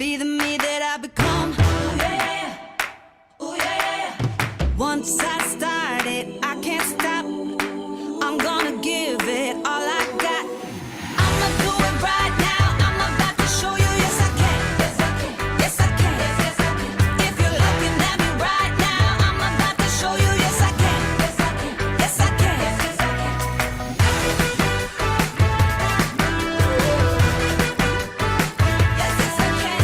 be the me that I become. Ooh, yeah, ooh, yeah. Once I started, I can't stop. I'm gonna give it all I got. I'ma do it right now. I'm about to show you, yes I can. Yes I can. Yes I can. Yes, I can. If you're looking at me right now, I'm about to show you, yes I can. Yes I can. Yes I can. Yes, yes, I can. Yes, yes, I can.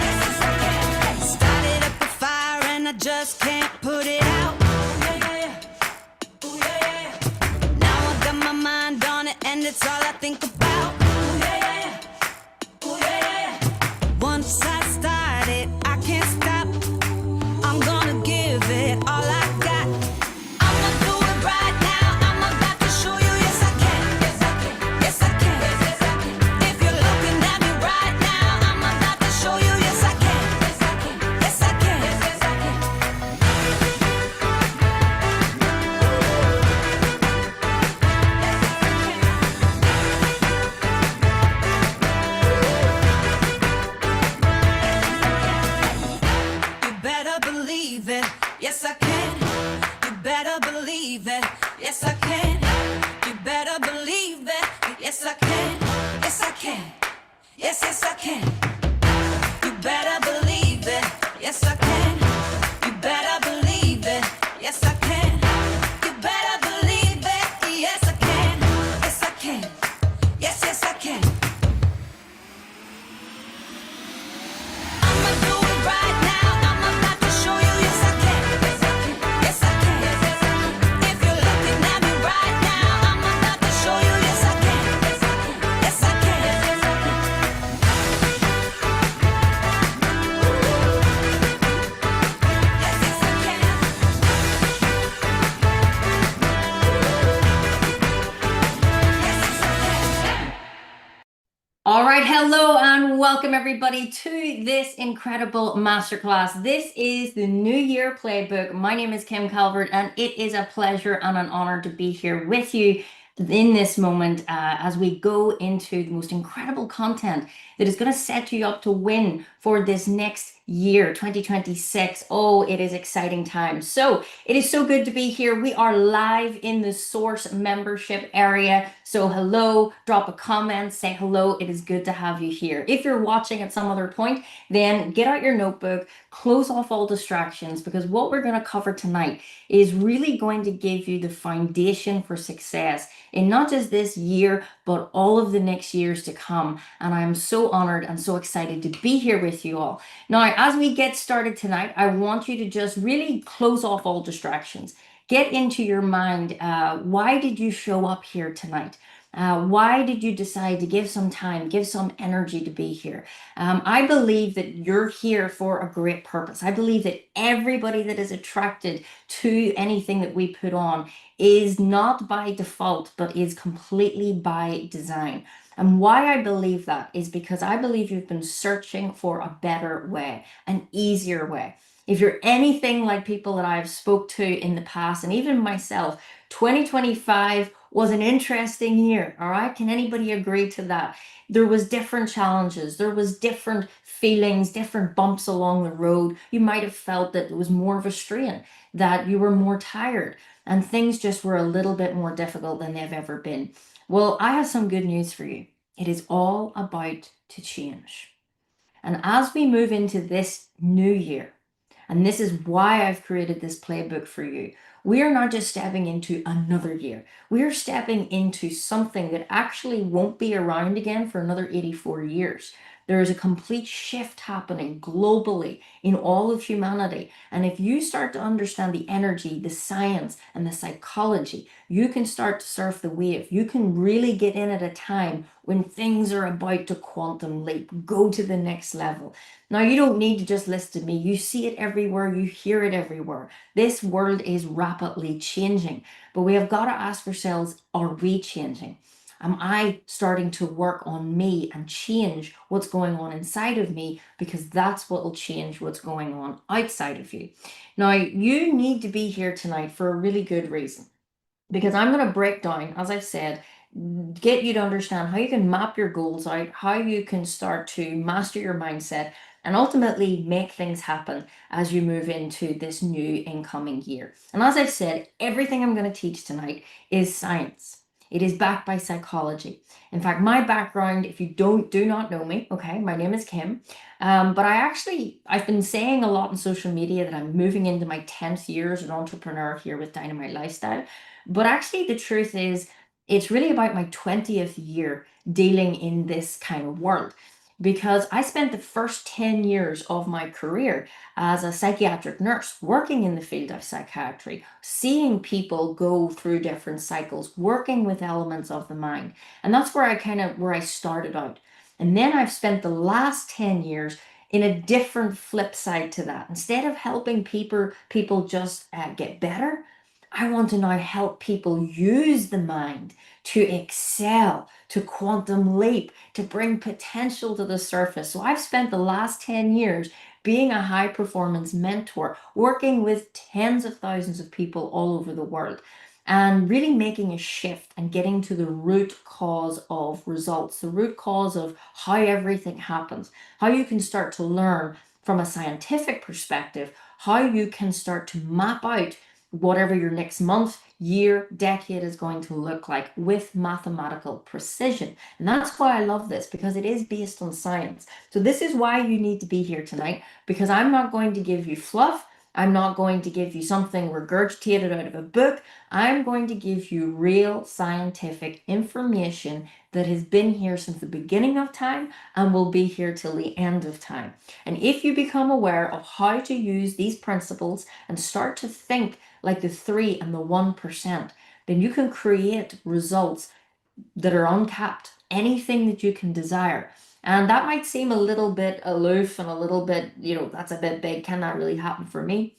Yes, yes, I can. Started up a fire and I just can't put it out. Ooh, yeah, yeah. Ooh, yeah, yeah. Now I got my mind on it and it's all I think about. Ooh, yeah, yeah. Ooh, yeah, yeah. Once I started, I can't stop. I'm gonna give it all I got. I'ma do it right now. I'm about to show you, yes I can. Yes I can. Yes I can. Yes, yes, I can. If you're looking at me right now, I'm about to show you, yes I can. Yes I can. Yes I can. Yes, yes, I can. You better believe it, yes I can. You better believe it, yes I can. You better believe it, yes I can. Yes I can. Yes, yes I can. You better believe it, yes I can. You better believe it, yes I can. You better believe it, yes I can. Yes I can. Yes, yes I can. I'ma do it right now. I'm about to show you, yes I can. Yes I can. Yes I can. Yes, yes, I can. If you're looking at me right now, I'm about to show you, yes I can. Yes I can. Yes I can. Yes, yes, I can. Yes, yes, I can. Yes, yes, I can. All right, hello and welcome everybody to this incredible masterclass. This is the New Year Playbook. My name is Kim Calvert and it is a pleasure and an honor to be here with you in this moment as we go into the most incredible content that is going to set you up to win for this next year, 2026. Oh, it is exciting times. So it is so good to be here. We are live in the Source membership area. So hello, drop a comment, say hello. It is good to have you here. If you're watching at some other point, then get out your notebook, close off all distractions, because what we're going to cover tonight is really going to give you the foundation for success in not just this year, but all of the next years to come. And I am so honored and so excited to be here with you all. Now, as we get started tonight, I want you to just really close off all distractions. Get into your mind, why did you show up here tonight? Why did you decide to give some time, give some energy to be here? I believe that you're here for a great purpose. I believe that everybody that is attracted to anything that we put on is not by default, but is completely by design. And why I believe that is because I believe you've been searching for a better way, an easier way. If you're anything like people that I've spoke to in the past, and even myself, 2025 was an interesting year, all right? Can anybody agree to that? There was different challenges, there was different feelings, different bumps along the road. You might have felt that it was more of a strain, that you were more tired, and things just were a little bit more difficult than they've ever been. Well, I have some good news for you. It is all about to change. And as we move into this new year, and this is why I've created this playbook for you, we are not just stepping into another year. We are stepping into something that actually won't be around again for another 84 years. There is a complete shift happening globally in all of humanity. And if you start to understand the energy, the science, and the psychology, you can start to surf the wave. You can really get in at a time when things are about to quantum leap, go to the next level. Now, you don't need to just listen to me. You see it everywhere. You hear it everywhere. This world is rapidly changing, but we have got to ask ourselves, are we changing? Am I starting to work on me and change what's going on inside of me? Because that's what will change what's going on outside of you. Now, you need to be here tonight for a really good reason, because I'm going to break down, as I've said, get you to understand how you can map your goals out, how you can start to master your mindset, and ultimately make things happen as you move into this new incoming year. And as I've said, everything I'm going to teach tonight is science. It is backed by psychology. In fact, my background, if you do not know me, okay, my name is Kim. But I've been saying a lot on social media that I'm moving into my 10th year as an entrepreneur here with Dynamite Lifestyle. But actually, the truth is, it's really about my 20th year dealing in this kind of world, because I spent the first 10 years of my career as a psychiatric nurse working in the field of psychiatry, seeing people go through different cycles, working with elements of the mind. And that's where I started out. And then I've spent the last 10 years in a different flip side to that. Instead of helping people just get better, I want to now help people use the mind to excel, to quantum leap, to bring potential to the surface. So I've spent the last 10 years being a high performance mentor, working with tens of thousands of people all over the world, and really making a shift and getting to the root cause of results, the root cause of how everything happens, how you can start to learn from a scientific perspective, how you can start to map out whatever your next month, year, decade is going to look like with mathematical precision. And that's why I love this, because it is based on science. So this is why you need to be here tonight, because I'm not going to give you fluff. I'm not going to give you something regurgitated out of a book. I'm going to give you real scientific information that has been here since the beginning of time and will be here till the end of time. And if you become aware of how to use these principles and start to think like the 3 and the 1%, then you can create results that are uncapped, anything that you can desire. And that might seem a little bit aloof and a little bit, that's a bit big. Can that really happen for me?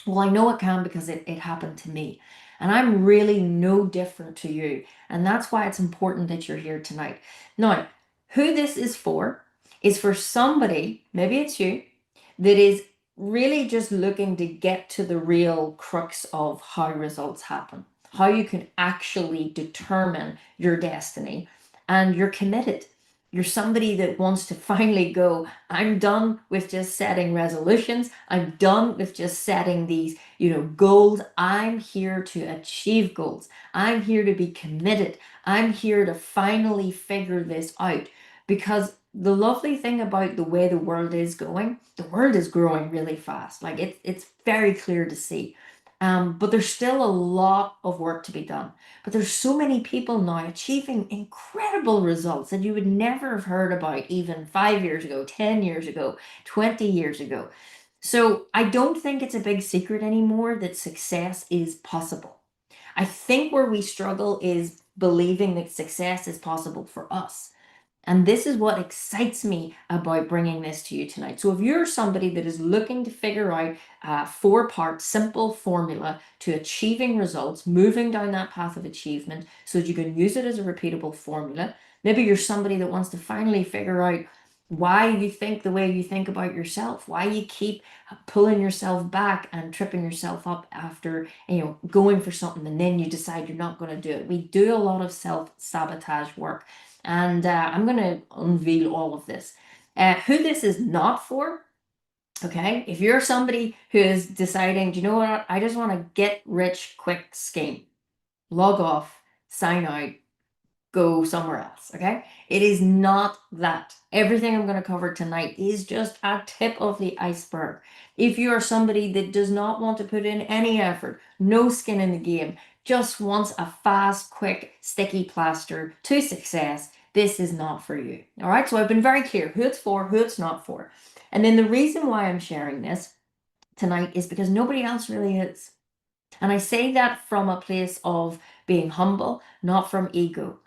Well, I know it can, because it happened to me. And I'm really no different to you. And that's why it's important that you're here tonight. Now, who this is for somebody, maybe it's you, that is really just looking to get to the real crux of how results happen, how you can actually determine your destiny, and you're committed. You're somebody that wants to finally go, I'm done with just setting resolutions. I'm done with just setting these, goals. I'm here to achieve goals. I'm here to be committed. I'm here to finally figure this out. Because the lovely thing about the way the world is going, the world is growing really fast. Like it's very clear to see. But there's still a lot of work to be done. But there's so many people now achieving incredible results that you would never have heard about even 5 years ago, 10 years ago, 20 years ago. So I don't think it's a big secret anymore that success is possible. I think where we struggle is believing that success is possible for us. And this is what excites me about bringing this to you tonight. So if you're somebody that is looking to figure out a 4-part simple formula to achieving results, moving down that path of achievement so that you can use it as a repeatable formula, maybe you're somebody that wants to finally figure out why you think the way you think about yourself, why you keep pulling yourself back and tripping yourself up after, going for something and then you decide you're not going to do it. We do a lot of self-sabotage work. And I'm going to unveil all of this. Who this is not for, okay? If you're somebody who is deciding, do you know what? I just want to get rich quick scheme. Log off, sign out, go somewhere else, okay? It is not that. Everything I'm going to cover tonight is just a tip of the iceberg. If you are somebody that does not want to put in any effort, no skin in the game, just wants a fast, quick, sticky plaster to success, this is not for you. All right, so I've been very clear who it's for, who it's not for. And then the reason why I'm sharing this tonight is because nobody else really is. And I say that from a place of being humble, not from ego.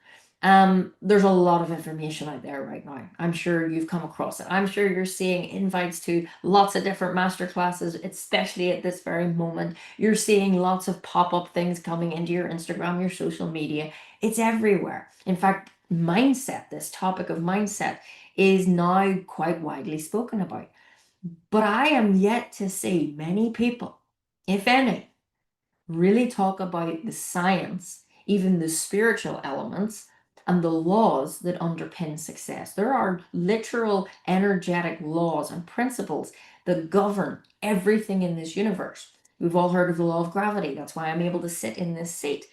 There's a lot of information out there right now. I'm sure you've come across it. I'm sure you're seeing invites to lots of different masterclasses, especially at this very moment. You're seeing lots of pop-up things coming into your Instagram, your social media. It's everywhere. In fact, mindset, this topic of mindset, is now quite widely spoken about. But I am yet to see many people, if any, really talk about the science, even the spiritual elements and the laws that underpin success. There are literal energetic laws and principles that govern everything in this universe. We've all heard of the law of gravity. That's why I'm able to sit in this seat.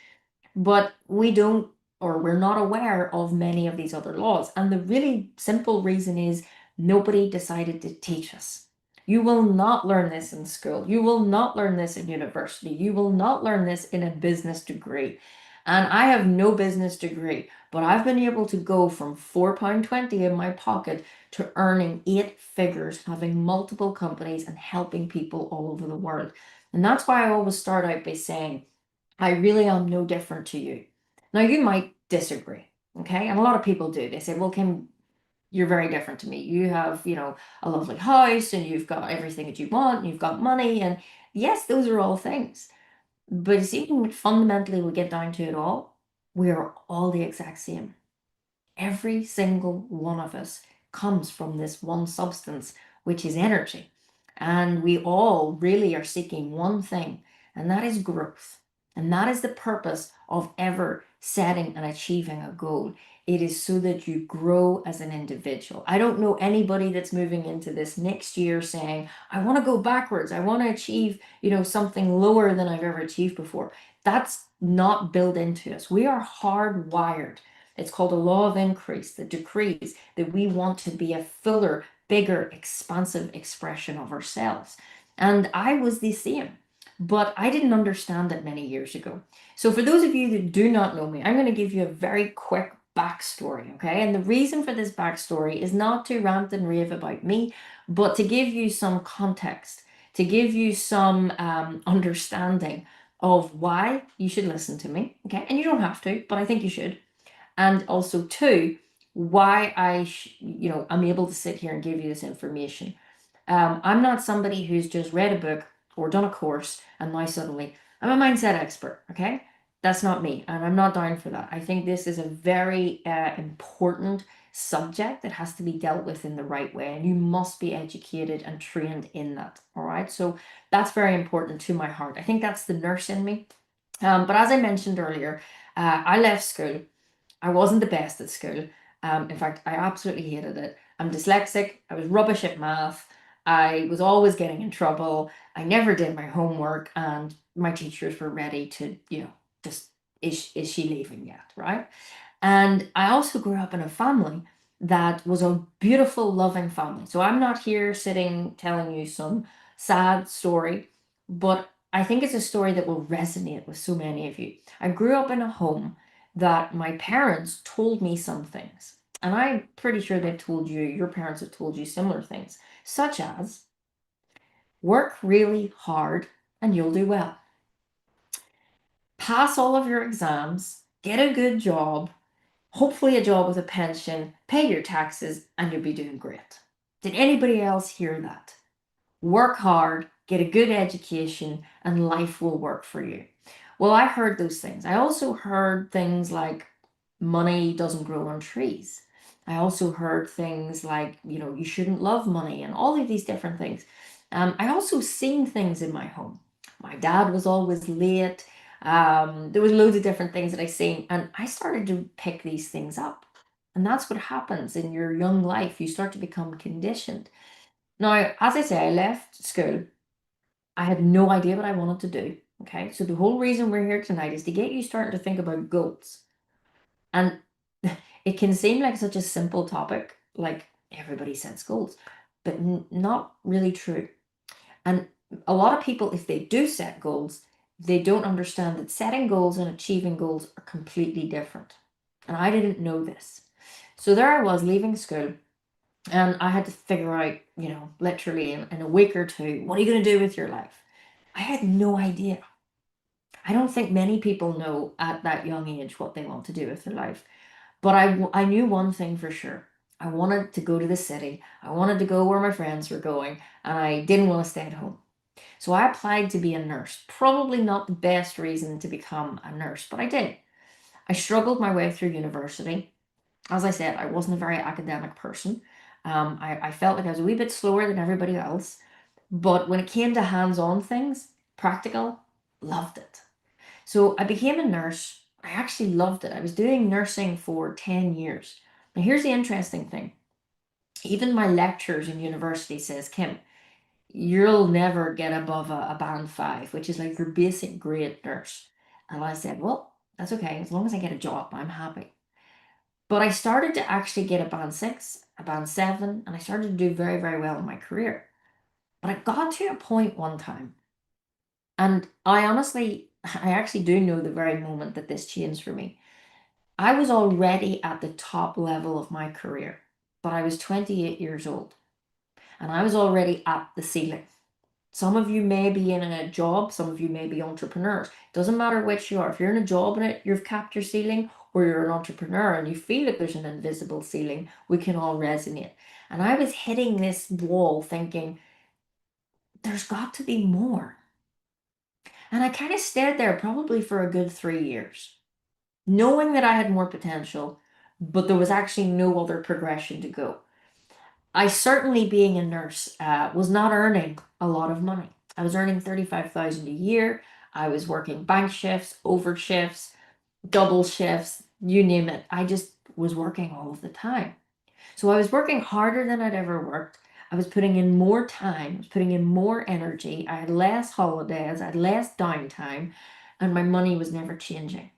But we don't, or we're not aware of many of these other laws. And the really simple reason is nobody decided to teach us. You will not learn this in school. You will not learn this in university. You will not learn this in a business degree. And I have no business degree, but I've been able to go from £4.20 in my pocket to earning 8 figures, having multiple companies and helping people all over the world. And that's why I always start out by saying, I really am no different to you. Now, you might disagree, okay? And a lot of people do. They say, well, Kim, you're very different to me. You have, a lovely house and you've got everything that you want, and you've got money. And yes, those are all things. But you see, when fundamentally we get down to it all, we are all the exact same. Every single one of us comes from this one substance, which is energy. And we all really are seeking one thing, and that is growth. And that is the purpose of ever setting and achieving a goal. It is so that you grow as an individual. I don't know anybody that's moving into this next year saying, I want to go backwards. I want to achieve, something lower than I've ever achieved before. That's not built into us. We are hardwired. It's called a law of increase that decrees that we want to be a fuller, bigger, expansive expression of ourselves. And I was the same, but I didn't understand it many years ago. So for those of you that do not know me, I'm going to give you a very quick backstory, okay? And the reason for this backstory is not to rant and rave about me, but to give you some context, to give you some understanding of why you should listen to me, okay? And you don't have to, but I think you should. And also, two, why I'm able to sit here and give you this information. I'm not somebody who's just read a book or done a course and now suddenly I'm a mindset expert, okay? That's not me, and I'm not down for that. I think this is a very important subject that has to be dealt with in the right way, and you must be educated and trained in that, all right? So that's very important to my heart. I think that's the nurse in me. But as I mentioned earlier, I left school. I wasn't the best at school. In fact, I absolutely hated it. I'm dyslexic. I was rubbish at math. I was always getting in trouble. I never did my homework, and my teachers were ready to, just, is she leaving yet, right? And I also grew up in a family that was a beautiful, loving family. So I'm not here sitting telling you some sad story, but I think it's a story that will resonate with so many of you. I grew up in a home that my parents told me some things. And I'm pretty sure they've told you, your parents have told you similar things, such as work really hard and you'll do well. Pass all of your exams, get a good job, hopefully a job with a pension, pay your taxes, and you'll be doing great. Did anybody else hear that? Work hard, get a good education, and life will work for you. Well, I heard those things. I also heard things like money doesn't grow on trees. I also heard things like, you shouldn't love money and all of these different things. I also seen things in my home. My dad was always late. There was loads of different things that I seen, and I started to pick these things up. And that's what happens in your young life. You start to become conditioned. Now, as I say, I left school. I had no idea what I wanted to do. Okay, so the whole reason we're here tonight is to get you starting to think about goals. And it can seem like such a simple topic, like everybody sets goals, but not really true. And a lot of people, if they do set goals, they don't understand that setting goals and achieving goals are completely different. And I didn't know this. So there I was leaving school, and I had to figure out, literally in a week or two, what are you going to do with your life? I had no idea. I don't think many people know at that young age what they want to do with their life. But I knew one thing for sure. I wanted to go to the city. I wanted to go where my friends were going, and I didn't want to stay at home. So I applied to be a nurse. Probably not the best reason to become a nurse, but I did. I struggled my way through university. As I said, I wasn't a very academic person. I felt like I was a wee bit slower than everybody else. But when it came to hands-on things, practical, loved it. So I became a nurse I actually loved it. I was doing nursing for 10 years. Now, here's the interesting thing. Even my lecturers in university says, Kim, you'll never get above a band 5, which is like your basic grade nurse. And I said, well, that's okay. As long as I get a job, I'm happy. But I started to actually get a band 6, a band 7, and I started to do very, very well in my career. But I got to a point one time, and I actually do know the very moment that this changed for me. I was already at the top level of my career, but I was 28 years old, and I was already at the ceiling. Some of you may be in a job, some of you may be entrepreneurs. Doesn't matter which you are. If you're in a job and you've capped your ceiling, or you're an entrepreneur and you feel that there's an invisible ceiling, we can all resonate. And I was hitting this wall thinking, there's got to be more. And I kind of stayed there probably for a good 3 years, knowing that I had more potential, but there was actually no other progression to go. I certainly, being a nurse, was not earning a lot of money. I was earning 35,000 a year. I was working bank shifts, over shifts, double shifts, you name it. I just was working all of the time. So I was working harder than I'd ever worked. I was putting in more time, I was putting in more energy. I had less holidays, I had less downtime, and my money was never changing.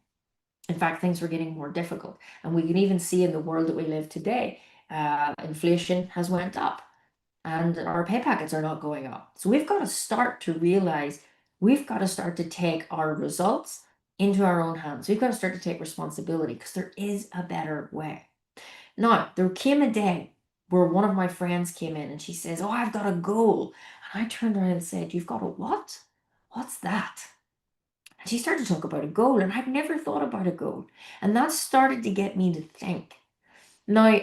In fact, things were getting more difficult. And we can even see in the world that we live today, inflation has went up and our pay packets are not going up. So we've got to start to realize we've got to start to take our results into our own hands. We've got to start to take responsibility because there is a better way. Now, there came a day where one of my friends came in and she says, oh, I've got a goal. And I turned around and said, you've got a what? What's that? And she started to talk about a goal, and I'd never thought about a goal. And that started to get me to think. Now,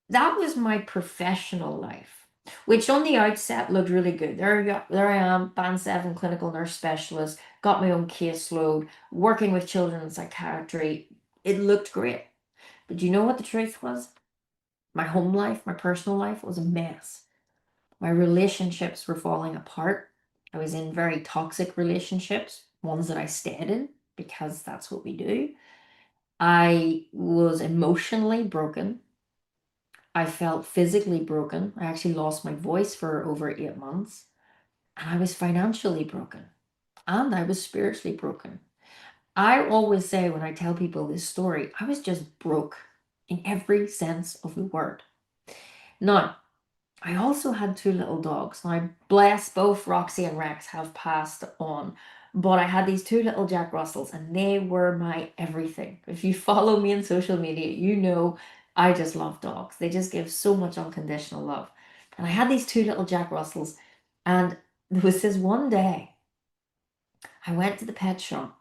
that was my professional life, which on the outset looked really good. There I am, band 7 clinical nurse specialist, got my own caseload, working with children in psychiatry. It looked great. But you know what the truth was? My home life, my personal life was a mess. My relationships were falling apart. I was in very toxic relationships, ones that I stayed in because that's what we do. I was emotionally broken. I felt physically broken. I actually lost my voice for over 8 months. And I was financially broken. And I was spiritually broken. I always say when I tell people this story, I was just broke in every sense of the word. Now, I also had 2 little dogs. Now, bless, both Roxy and Rex have passed on, but I had these 2 little Jack Russells and they were my everything. If you follow me on social media, you know I just love dogs. They just give so much unconditional love. And I had these 2 little Jack Russells, and there was this one day I went to the pet shop,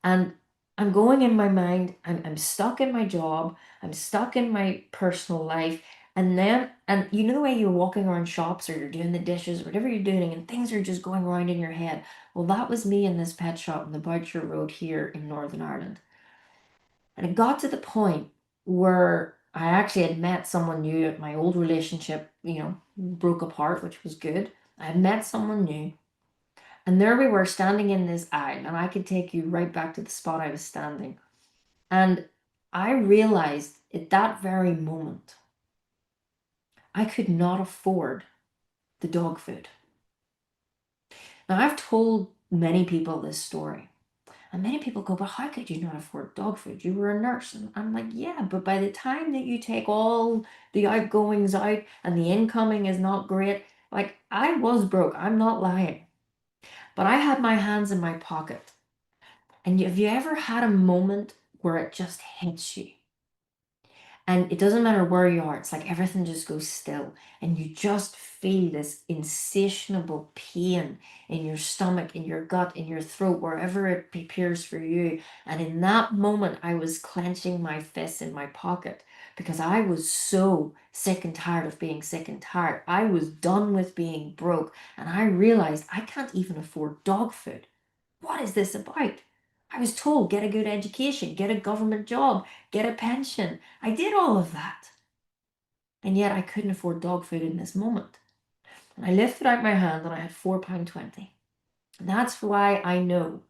and I'm going in my mind, I'm stuck in my job, I'm stuck in my personal life. And you know the way you're walking around shops or you're doing the dishes, or whatever you're doing, and things are just going around in your head. Well, that was me in this pet shop on the Boucher Road here in Northern Ireland. And it got to the point where I actually had met someone new. My old relationship, broke apart, which was good. I had met someone new. And there we were standing in this aisle, and I could take you right back to the spot I was standing. And I realized at that very moment, I could not afford the dog food. Now, I've told many people this story, and many people go, but how could you not afford dog food? You were a nurse. And I'm like, yeah, but by the time that you take all the outgoings out and the incoming is not great, like I was broke, I'm not lying. But I had my hands in my pocket. And have you ever had a moment where it just hits you? And it doesn't matter where you are, it's like everything just goes still. And you just feel this insatiable pain in your stomach, in your gut, in your throat, wherever it appears for you. And in that moment, I was clenching my fists in my pocket because I was so sick and tired of being sick and tired. I was done with being broke. And I realized I can't even afford dog food. What is this about? I was told, get a good education, get a government job, get a pension. I did all of that. And yet I couldn't afford dog food in this moment. And I lifted out my hand and I had £4.20. And that's why I know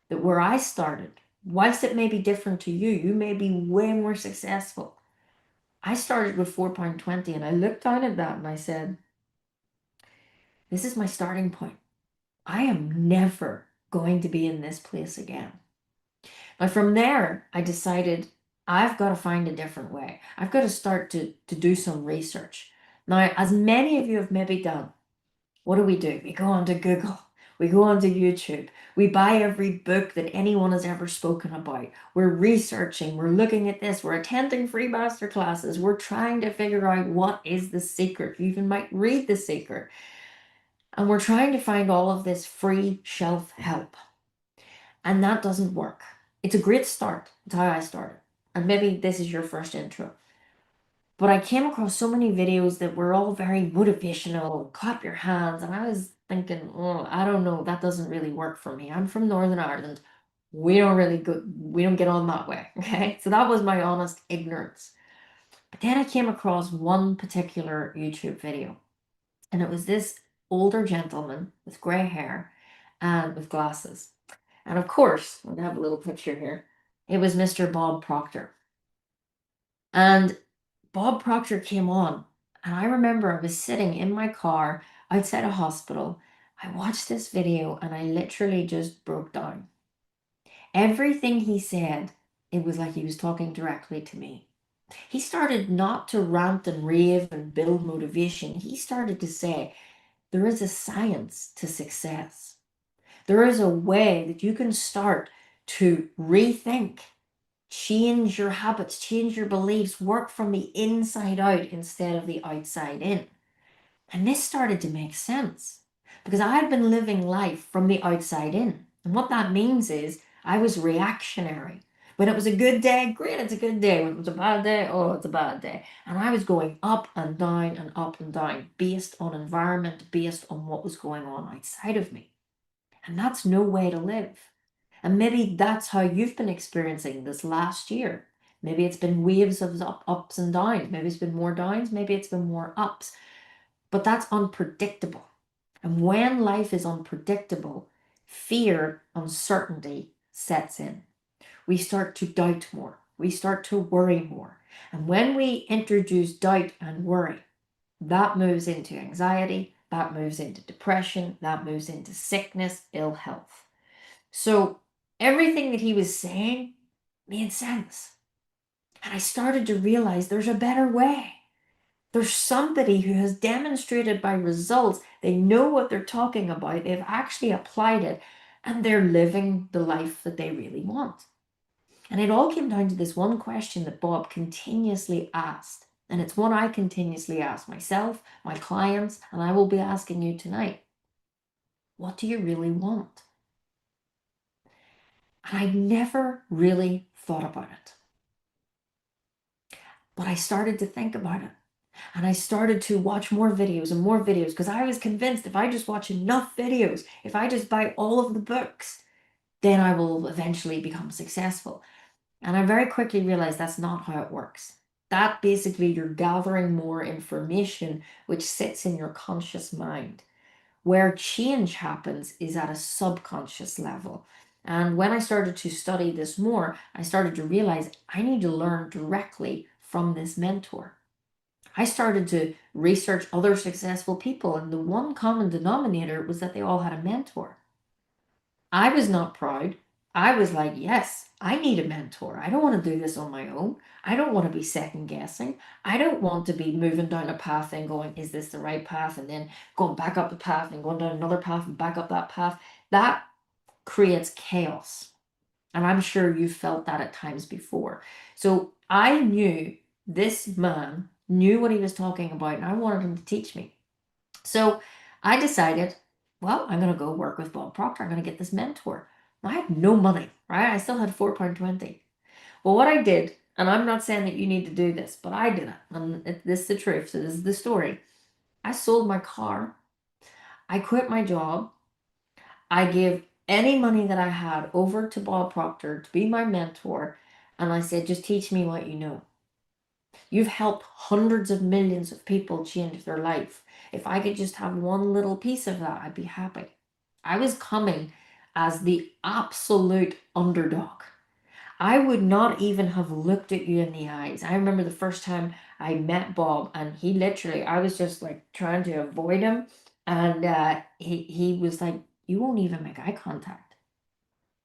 that where I started whilst it may be different to you, you may be way more successful. I started with £4.20 and I looked down at that and I said, this is my starting point. I am never going to be in this place again. But from there, I decided I've got to find a different way. I've got to start to do some research. Now, as many of you have maybe done, what do? We go onto Google, we go onto YouTube, we buy every book that anyone has ever spoken about. We're researching, we're looking at this, we're attending free masterclasses, we're trying to figure out what is the secret. You even might read The Secret. And we're trying to find all of this free shelf help. And that doesn't work. It's a great start. It's how I started. And maybe this is your first intro. But I came across so many videos that were all very motivational, clap your hands. And I was thinking, oh, I don't know, that doesn't really work for me. I'm from Northern Ireland. We don't get on that way. Okay. So that was my honest ignorance. But then I came across one particular YouTube video. And it was this older gentleman with gray hair and with glasses. And of course, I have a little picture here. It was Mr. Bob Proctor. And Bob Proctor came on. And I remember I was sitting in my car outside a hospital. I watched this video and I literally just broke down. Everything he said, it was like he was talking directly to me. He started not to rant and rave and build motivation. He started to say, there is a science to success. There is a way that you can start to rethink, change your habits, change your beliefs, work from the inside out instead of the outside in. And this started to make sense because I had been living life from the outside in. And what that means is I was reactionary. When it was a good day, great, it's a good day. When it was a bad day, oh, it's a bad day. And I was going up and down based on environment, based on what was going on outside of me. And that's no way to live. And maybe that's how you've been experiencing this last year. Maybe it's been waves of ups and downs. Maybe it's been more downs. Maybe it's been more ups. But that's unpredictable. And when life is unpredictable, fear, uncertainty sets in. We start to doubt more. We start to worry more. And when we introduce doubt and worry, that moves into anxiety, that moves into depression, that moves into sickness, ill health. So everything that he was saying made sense. And I started to realize there's a better way. There's somebody who has demonstrated by results, they know what they're talking about, they've actually applied it, and they're living the life that they really want. And it all came down to this one question that Bob continuously asked. And it's one I continuously ask myself, my clients, and I will be asking you tonight. What do you really want? And I never really thought about it. But I started to think about it. And I started to watch more videos and more videos because I was convinced if I just watch enough videos, if I just buy all of the books, then I will eventually become successful. And I very quickly realized that's not how it works. That basically you're gathering more information which sits in your conscious mind. Where change happens is at a subconscious level. And when I started to study this more, I started to realize I need to learn directly from this mentor. I started to research other successful people, and the one common denominator was that they all had a mentor. I was not proud. I was like, yes, I need a mentor. I don't want to do this on my own. I don't want to be second guessing. I don't want to be moving down a path and going, is this the right path? And then going back up the path and going down another path and back up that path. That creates chaos. And I'm sure you've felt that at times before. So I knew this man knew what he was talking about, and I wanted him to teach me. So I decided, well, I'm going to go work with Bob Proctor. I'm going to get this mentor. I had no money, right? I still had £4.20. Well, what I did, and I'm not saying that you need to do this, but I did it. And this is the truth. So this is the story. I sold my car. I quit my job. I gave any money that I had over to Bob Proctor to be my mentor. And I said, just teach me what you know. You've helped hundreds of millions of people change their life. If I could just have one little piece of that, I'd be happy. I was coming as the absolute underdog. I would not even have looked at you in the eyes. I remember the first time I met Bob, and he literally, I was just like trying to avoid him, and he was like, "You won't even make eye contact."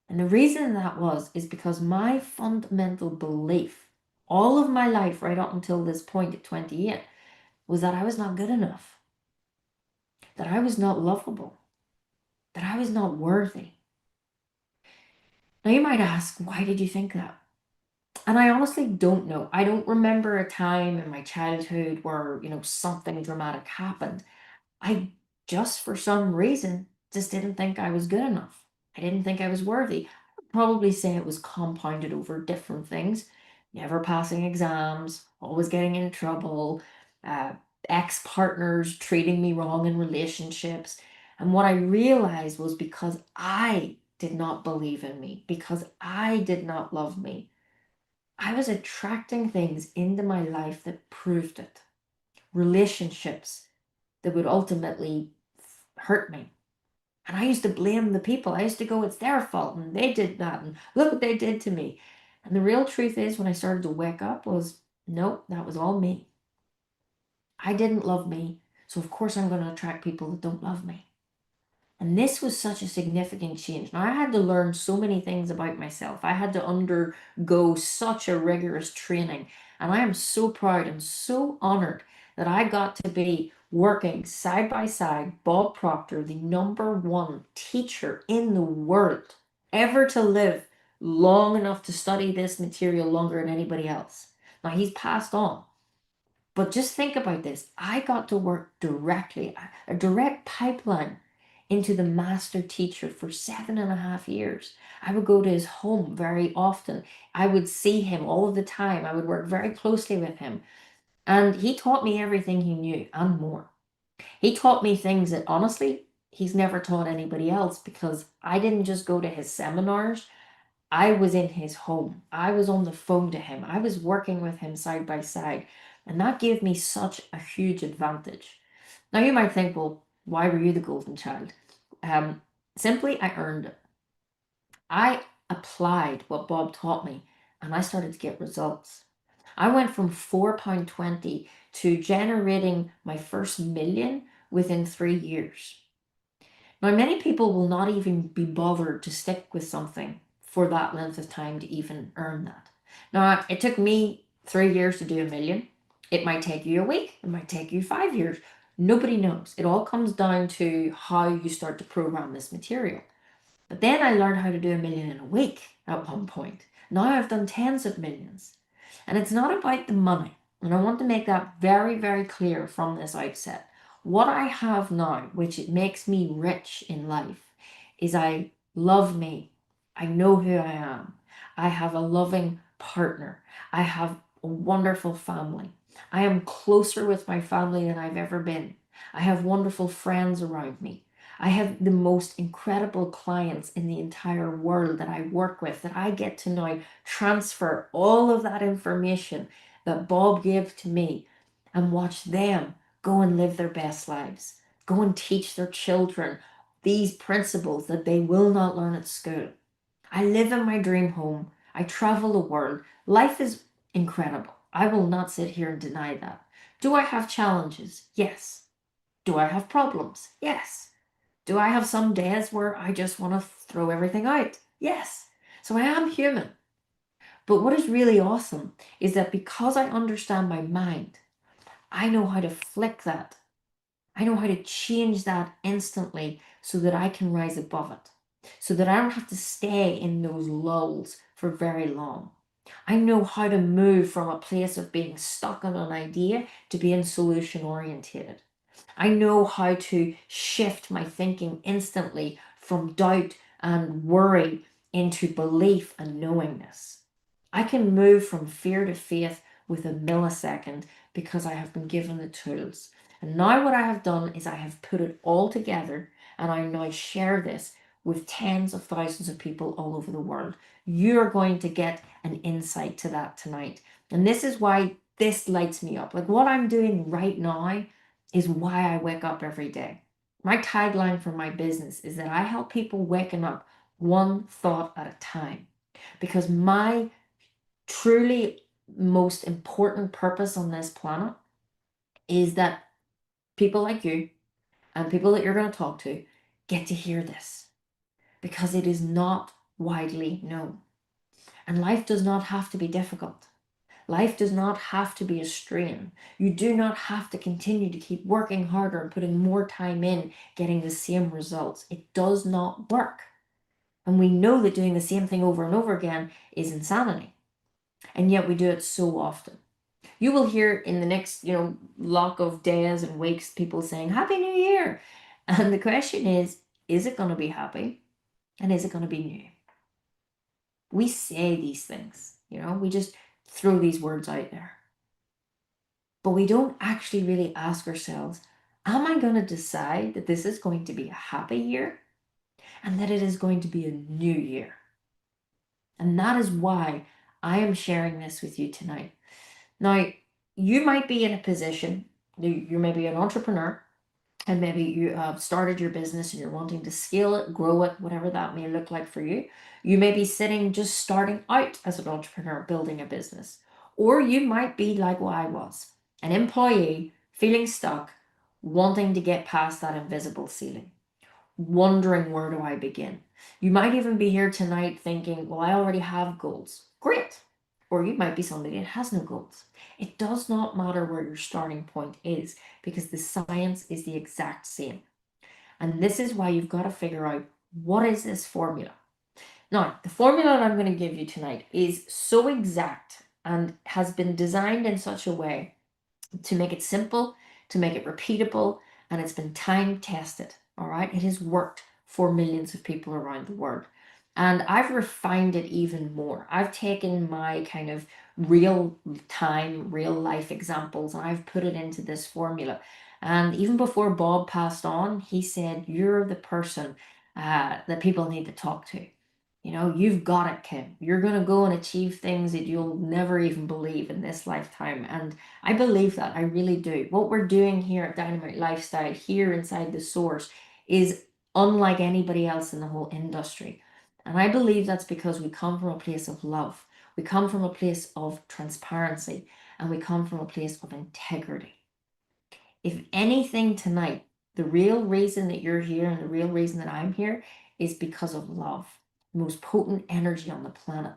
And the reason that is because my fundamental belief, all of my life, right up until this point at 28, was that I was not good enough, that I was not lovable, that I was not worthy. Now you might ask, why did you think that? And I honestly don't know. I don't remember a time in my childhood where, something dramatic happened. I just, for some reason, just didn't think I was good enough. I didn't think I was worthy. I'd probably say it was compounded over different things. Never passing exams, always getting in trouble, uh, ex-partners treating me wrong in relationships. And what I realized was because I did not believe in me, because I did not love me, I was attracting things into my life that proved it. Relationships that would ultimately hurt me. And I used to blame the people. I used to go, it's their fault and they did that and look what they did to me. And the real truth is, when I started to wake up, was nope, that was all me. I didn't love me. So of course I'm going to attract people that don't love me. And this was such a significant change. Now, I had to learn so many things about myself. I had to undergo such a rigorous training. And I am so proud and so honored that I got to be working side by side Bob Proctor, the #1 teacher in the world ever to live long enough to study this material longer than anybody else. Now, he's passed on. But just think about this. I got to work directly, a direct pipeline into the master teacher for 7.5 years. I would go to his home very often. I would see him all of the time. I would work very closely with him. And he taught me everything he knew and more. He taught me things that honestly, he's never taught anybody else, because I didn't just go to his seminars. I was in his home. I was on the phone to him. I was working with him side by side. And that gave me such a huge advantage. Now you might think, well, why were you the golden child? Simply, I earned it. I applied what Bob taught me, and I started to get results. I went from £4.20 to generating my first million within 3 years. Now, many people will not even be bothered to stick with something for that length of time to even earn that. Now, it took me 3 years to do a million. It might take you a week. It might take you 5 years. Nobody knows. It all comes down to how you start to program this material. But then I learned how to do a million in a week at one point. Now I've done tens of millions. And it's not about the money. And I want to make that very, very clear from this outset. What I have now, which it makes me rich in life, is I love me. I know who I am. I have a loving partner. I have a wonderful family. I am closer with my family than I've ever been. I have wonderful friends around me. I have the most incredible clients in the entire world that I work with, that I get to now transfer all of that information that Bob gave to me and watch them go and live their best lives, go and teach their children these principles that they will not learn at school. I live in my dream home. I travel the world. Life is incredible. I will not sit here and deny that. Do I have challenges? Yes. Do I have problems? Yes. Do I have some days where I just want to throw everything out? Yes. So I am human. But what is really awesome is that because I understand my mind, I know how to flick that. I know how to change that instantly so that I can rise above it, so that I don't have to stay in those lulls for very long. I know how to move from a place of being stuck on an idea to being solution oriented. I know how to shift my thinking instantly from doubt and worry into belief and knowingness. I can move from fear to faith with a millisecond because I have been given the tools. And now what I have done is I have put it all together, and I now share this with tens of thousands of people all over the world. You're going to get an insight to that tonight. And this is why this lights me up. Like what I'm doing right now is why I wake up every day. My tagline for my business is that I help people waking up one thought at a time. Because my truly most important purpose on this planet is that people like you and people that you're going to talk to get to hear this, because it is not widely known. And life does not have to be difficult. Life does not have to be a strain. You do not have to continue to keep working harder and putting more time in, getting the same results. It does not work. And we know that doing the same thing over and over again is insanity. And yet we do it so often. You will hear in the next, block of days and weeks, people saying, Happy New Year. And the question is it going to be happy? And is it going to be new? We say these things, we just throw these words out there. But we don't actually really ask ourselves, am I going to decide that this is going to be a happy year and that it is going to be a new year? And that is why I am sharing this with you tonight. Now, you might be in a position, you may be an entrepreneur, and maybe you have started your business and you're wanting to scale it, grow it, whatever that may look like for you. You may be sitting just starting out as an entrepreneur, building a business. Or you might be like what I was, an employee, feeling stuck, wanting to get past that invisible ceiling, wondering, where do I begin? You might even be here tonight thinking, well, I already have goals. Great. Or you might be somebody that has no goals. It does not matter where your starting point is, because the science is the exact same. And this is why you've got to figure out, what is this formula? Now, the formula that I'm going to give you tonight is so exact and has been designed in such a way to make it simple, to make it repeatable, and it's been time tested. All right. It has worked for millions of people around the world. And I've refined it even more. I've taken my kind of real time, real life examples, and I've put it into this formula. And even before Bob passed on, he said, You're the person that people need to talk to. You've got it, Kim. You're going to go and achieve things that you'll never even believe in this lifetime. And I believe that. I really do. What we're doing here at Dynamite Lifestyle, here inside the source, is unlike anybody else in the whole industry. And I believe that's because we come from a place of love. We come from a place of transparency. And we come from a place of integrity. If anything tonight, the real reason that you're here and the real reason that I'm here is because of love, the most potent energy on the planet.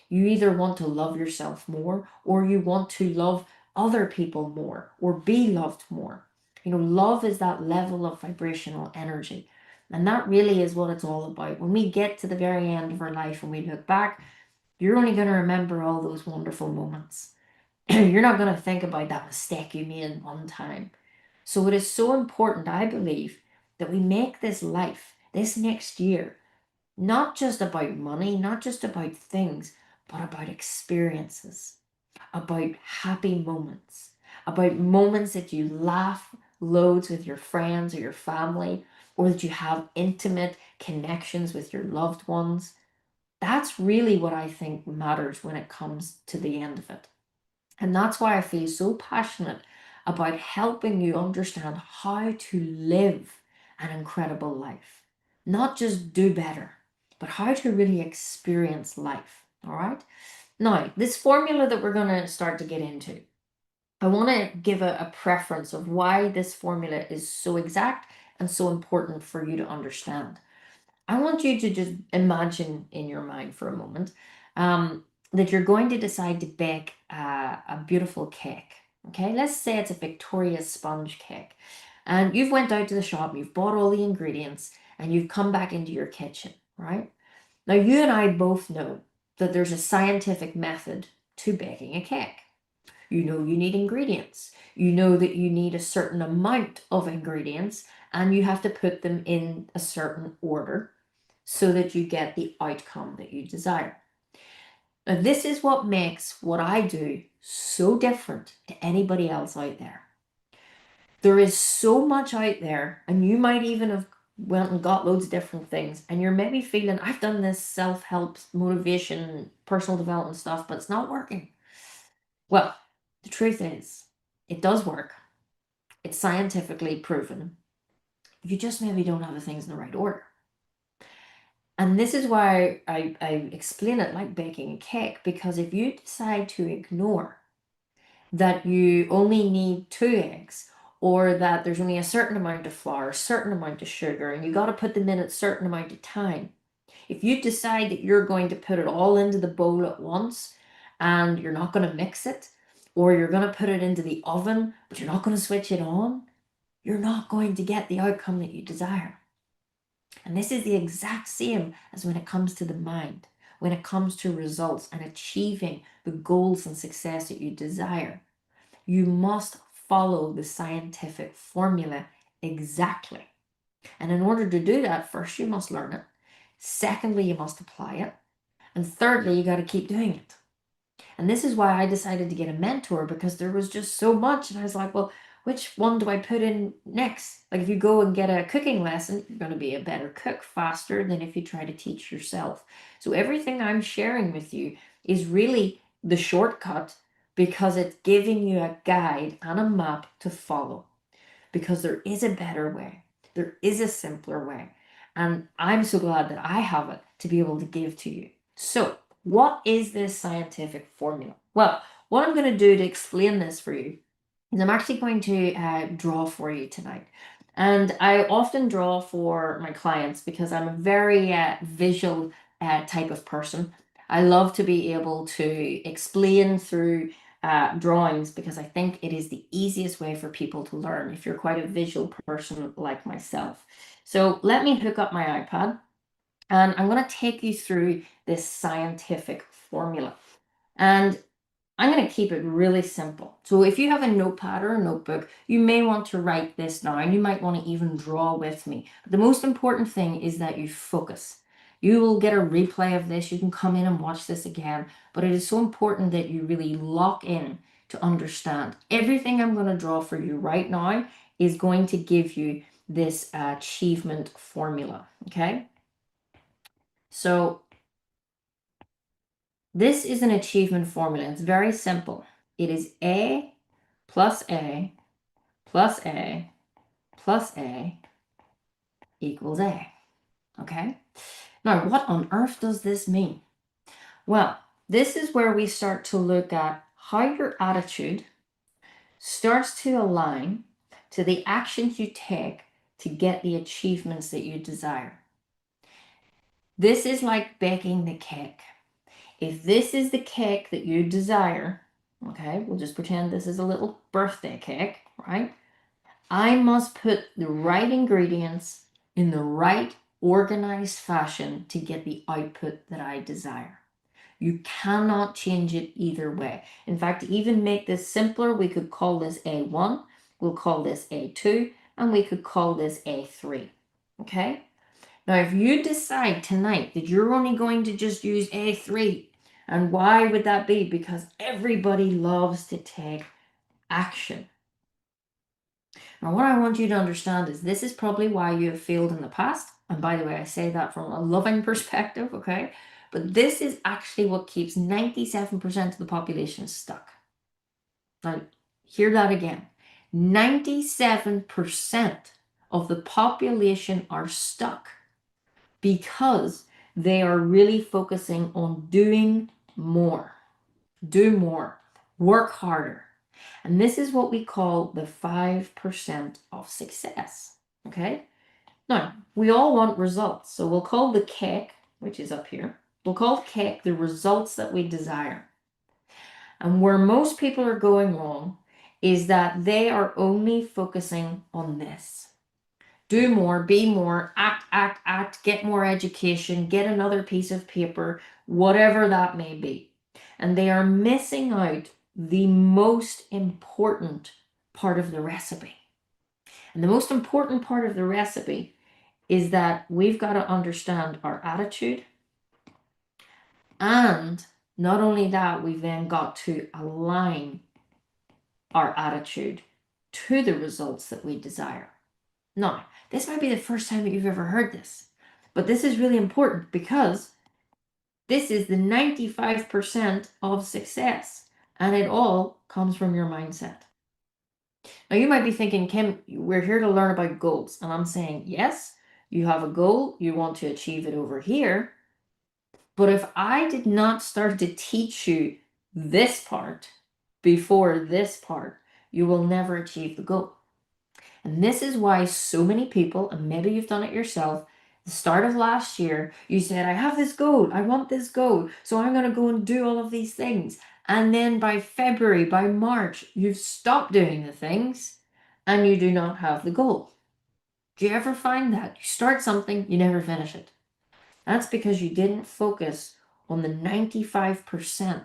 You either want to love yourself more, or you want to love other people more, or be loved more. Love is that level of vibrational energy. And that really is what it's all about. When we get to the very end of our life and we look back, you're only going to remember all those wonderful moments. You're not going to think about that mistake you made one time. So it is so important, I believe, that we make this life, this next year, not just about money, not just about things, but about experiences, about happy moments, about moments that you laugh loads with your friends or your family, or that you have intimate connections with your loved ones. That's really what I think matters when it comes to the end of it. And that's why I feel so passionate about helping you understand how to live an incredible life. Not just do better, but how to really experience life. All right. Now, this formula that we're going to start to get into, I want to give a preference of why this formula is so exact and so important for you to understand. I want you to just imagine in your mind for a moment that you're going to decide to bake a beautiful cake. Okay, let's say it's a Victoria sponge cake. And you've went out to the shop, you've bought all the ingredients, and you've come back into your kitchen, right? Now, you and I both know that there's a scientific method to baking a cake. You know you need ingredients. You know that you need a certain amount of ingredients, and you have to put them in a certain order so that you get the outcome that you desire. Now, this is what makes what I do so different to anybody else out there. There is so much out there, and you might even have went and got loads of different things, and you're maybe feeling, I've done this self-help, motivation, personal development stuff, but it's not working. Well, the truth is, it does work. It's scientifically proven. You just maybe don't have the things in the right order. And this is why I explain it like baking a cake, because if you decide to ignore that you only need 2 eggs, or that there's only a certain amount of flour, a certain amount of sugar, and you got to put them in at a certain amount of time. If you decide that you're going to put it all into the bowl at once and you're not going to mix it, or you're going to put it into the oven, but you're not going to switch it on, you're not going to get the outcome that you desire. And this is the exact same as when it comes to the mind, when it comes to results and achieving the goals and success that you desire. You must follow the scientific formula exactly. And in order to do that, first you must learn it. Secondly, you must apply it. And thirdly, you got to keep doing it. And this is why I decided to get a mentor, because there was just so much. And I was like, well, which one do I put in next? Like, if you go and get a cooking lesson, you're going to be a better cook faster than if you try to teach yourself. So everything I'm sharing with you is really the shortcut, because it's giving you a guide and a map to follow. Because there is a better way. There is a simpler way. And I'm so glad that I have it to be able to give to you. So, what is this scientific formula? Well, what I'm going to do to explain this for you is I'm actually going to draw for you tonight. And I often draw for my clients because I'm a very visual type of person. I love to be able to explain through drawings, because I think it is the easiest way for people to learn if you're quite a visual person like myself. So let me hook up my iPad and I'm going to take you through this scientific formula. And I'm going to keep it really simple. So if you have a notepad or a notebook, you may want to write this down. You might want to even draw with me. But the most important thing is that you focus. You will get a replay of this. You can come in and watch this again. But it is so important that you really lock in to understand. Everything I'm going to draw for you right now is going to give you this achievement formula. Okay? So this is an achievement formula. It's very simple. It is A plus A plus A plus A equals A. Okay? Now, what on earth does this mean? Well, this is where we start to look at how your attitude starts to align to the actions you take to get the achievements that you desire. This is like baking the cake. If this is the cake that you desire, okay, we'll just pretend this is a little birthday cake, right? I must put the right ingredients in the right organized fashion to get the output that I desire. You cannot change it either way. In fact, to even make this simpler, we could call this A1, we'll call this A2, and we could call this A3. Okay? Now, if you decide tonight that you're only going to just use A3, and why would that be? Because everybody loves to take action. Now, what I want you to understand is this is probably why you have failed in the past. And by the way, I say that from a loving perspective, okay? But this is actually what keeps 97% of the population stuck. Now, hear that again. 97% of the population are stuck because they are really focusing on doing more. Do more. Work harder. And this is what we call the 5% of success. Okay? Now, we all want results. So we'll call the cake, which is up here, we'll call the cake the results that we desire. And where most people are going wrong is that they are only focusing on this. Do more, be more, act, get more education, get another piece of paper, whatever that may be. And they are missing out the most important part of the recipe. And the most important part of the recipe is that we've got to understand our attitude. And not only that, we've then got to align our attitude to the results that we desire. Now, this might be the first time that you've ever heard this, but this is really important because this is the 95% of success, and it all comes from your mindset. Now, you might be thinking, Kim, we're here to learn about goals. And I'm saying, yes, You have a goal, you want to achieve it over here. But if I did not start to teach you this part before this part, you will never achieve the goal. And this is why so many people, and maybe you've done it yourself, the start of last year, you said, I have this goal, I want this goal, so I'm going to go and do all of these things. And then by February, by March, you've stopped doing the things and you do not have the goal. Do you ever find that? You start something, you never finish it. That's because you didn't focus on the 95%,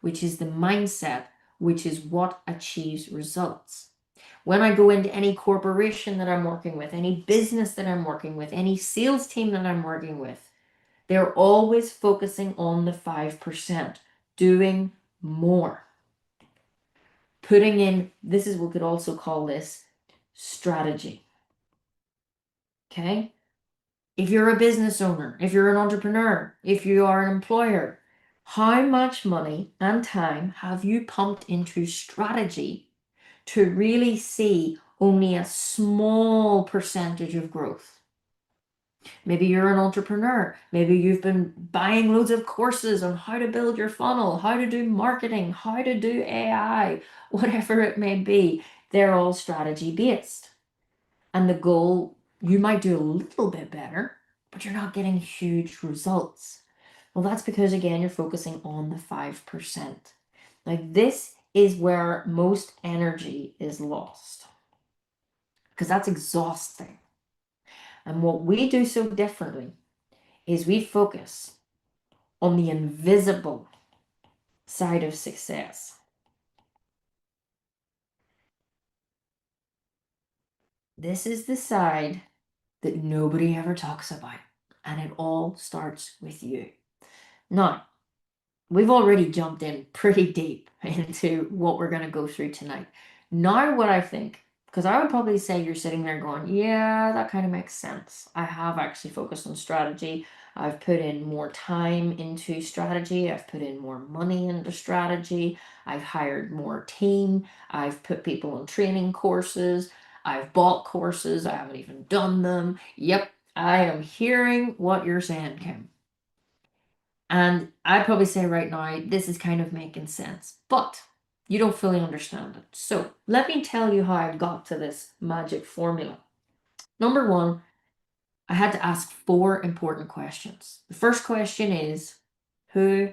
which is the mindset, which is what achieves results. When I go into any corporation that I'm working with, any business that I'm working with, any sales team that I'm working with, they're always focusing on the 5%, doing more. Putting in, this is what we could also call this strategy. Okay? If you're a business owner, if you're an entrepreneur, if you are an employer, how much money and time have you pumped into strategy to really see only a small percentage of growth? Maybe you're an entrepreneur. Maybe you've been buying loads of courses on how to build your funnel, how to do marketing, how to do AI, whatever it may be. They're all strategy based. And the goal, you might do a little bit better, but you're not getting huge results. Well, that's because, again, you're focusing on the 5%. Like, this is where most energy is lost, because that's exhausting. And what we do so differently is we focus on the invisible side of success. This is the side that nobody ever talks about, and it all starts with you. Now, we've already jumped in pretty deep into what we're going to go through tonight. Now, what I think, because I would probably say you're sitting there going, yeah, that kind of makes sense. I have actually focused on strategy. I've put in more time into strategy. I've put in more money into strategy. I've hired more team. I've put people on training courses. I've bought courses. I haven't even done them. Yep, I am hearing what you're saying, Kim. And I'd probably say right now, this is kind of making sense, but you don't fully understand it. So let me tell you how I got to this magic formula. Number one, I had to ask 4 important questions. The first question is, who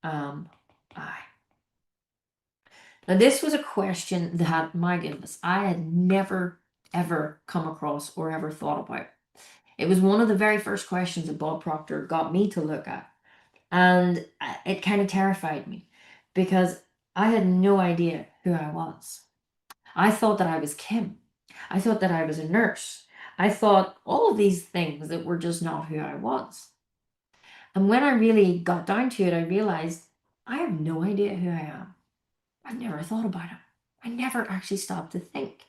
am I? Now, this was a question that, my goodness, I had never, ever come across or ever thought about. It was one of the very first questions that Bob Proctor got me to look at. And it kind of terrified me because I had no idea who I was. I thought that I was Kim. I thought that I was a nurse. I thought all of these things that were just not who I was. And when I really got down to it, I realized I have no idea who I am. I've never thought about it. I never actually stopped to think.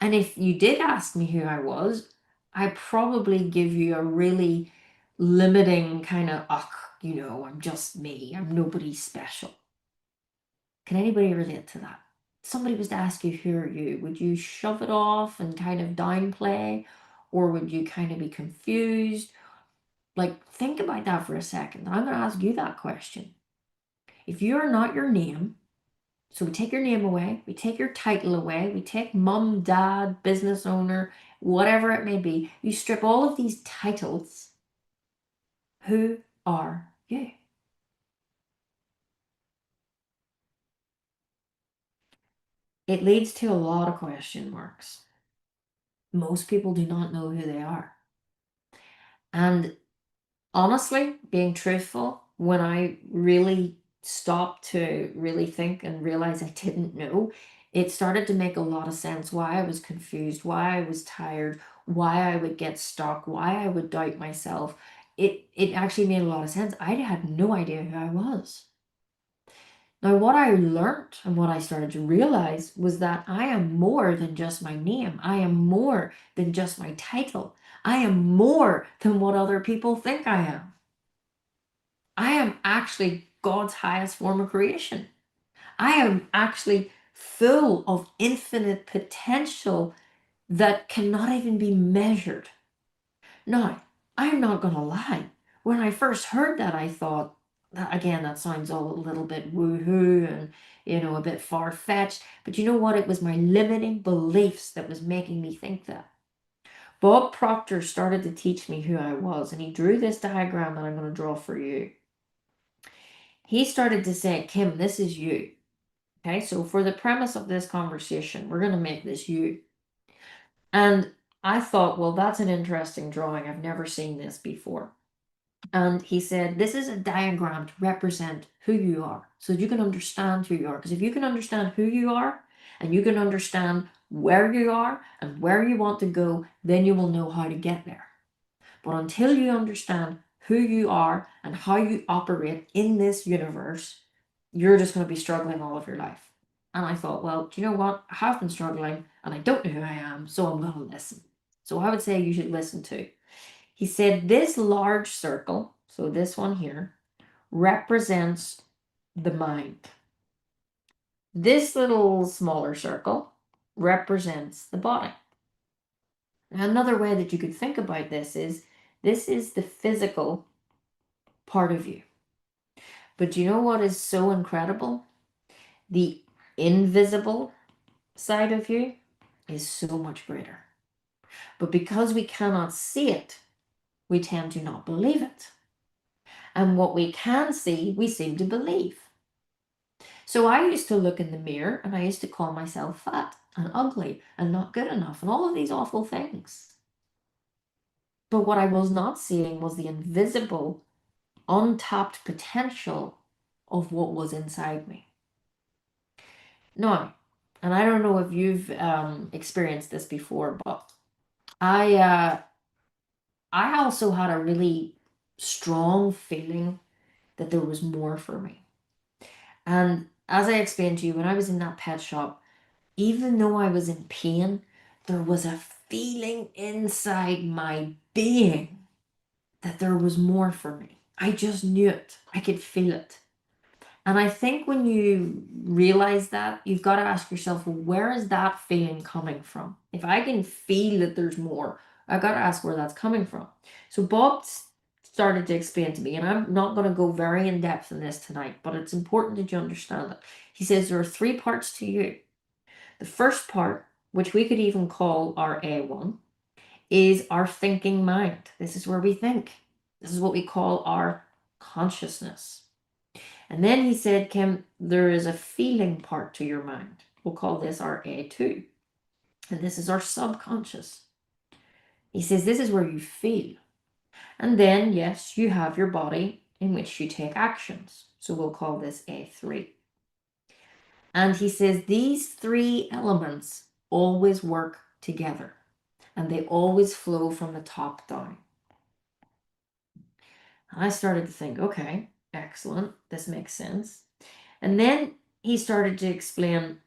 And if you did ask me who I was, I'd probably give you a really limiting kind of, I'm just me. I'm nobody special. Can anybody relate to that? Somebody was to ask you, who are you? Would you shove it off and kind of downplay? Or would you kind of be confused? Like, think about that for a second. I'm going to ask you that question. If you are not your name, so we take your name away, we take your title away, we take mom, dad, business owner, whatever it may be, you strip all of these titles. Who are you? It leads to a lot of question marks. Most people do not know who they are. And honestly, being truthful, when I really stopped to really think and realize I didn't know, it started to make a lot of sense why I was confused, why I was tired, why I would get stuck, why I would doubt myself. It actually made a lot of sense. I had no idea who I was. Now, what I learned and what I started to realize was that I am more than just my name. I am more than just my title. I am more than what other people think I am. I am actually God's highest form of creation. I am actually full of infinite potential that cannot even be measured. Now, I'm not going to lie. When I first heard that, I thought, again, that sounds all a little bit woohoo and, a bit far-fetched. But you know what? It was my limiting beliefs that was making me think that. Bob Proctor started to teach me who I was, and he drew this diagram that I'm going to draw for you. He started to say, Kim, this is you. Okay, so for the premise of this conversation, we're going to make this you. And I thought, well, that's an interesting drawing. I've never seen this before. And he said, this is a diagram to represent who you are so that you can understand who you are. Because if you can understand who you are and you can understand where you are and where you want to go, then you will know how to get there. But until you understand who you are and how you operate in this universe, you're just going to be struggling all of your life. And I thought, well, do you know what? I have been struggling and I don't know who I am, so I'm going to listen. So I would say you should listen too. He said this large circle, so this one here, represents the mind. This little smaller circle represents the body. Now, another way that you could think about this is the physical part of you. But you know what is so incredible? The invisible side of you is so much greater. But because we cannot see it, we tend to not believe it. And what we can see, we seem to believe. So I used to look in the mirror and I used to call myself fat and ugly and not good enough and all of these awful things. But what I was not seeing was the invisible, untapped potential of what was inside me. Now, and I don't know if you've experienced this before, but I also had a really strong feeling that there was more for me. And as I explained to you, when I was in that pet shop, even though I was in pain, there was a feeling inside my being that there was more for me. I just knew it. I could feel it. And I think when you realize that, you've got to ask yourself, well, where is that feeling coming from? If I can feel that there's more, I've got to ask where that's coming from. So Bob started to explain to me, and I'm not going to go very in depth in this tonight, but it's important that you understand it. He says there are 3 parts to you. The first part, which we could even call our A1, is our thinking mind. This is where we think. This is what we call our consciousness. And then he said, Kim, there is a feeling part to your mind. We'll call this our A2. And this is our subconscious. He says, this is where you feel. And then, yes, you have your body in which you take actions. So we'll call this A3. And he says, these 3 elements always work together. And they always flow from the top down. And I started to think, okay, excellent. This makes sense. And then he started to explain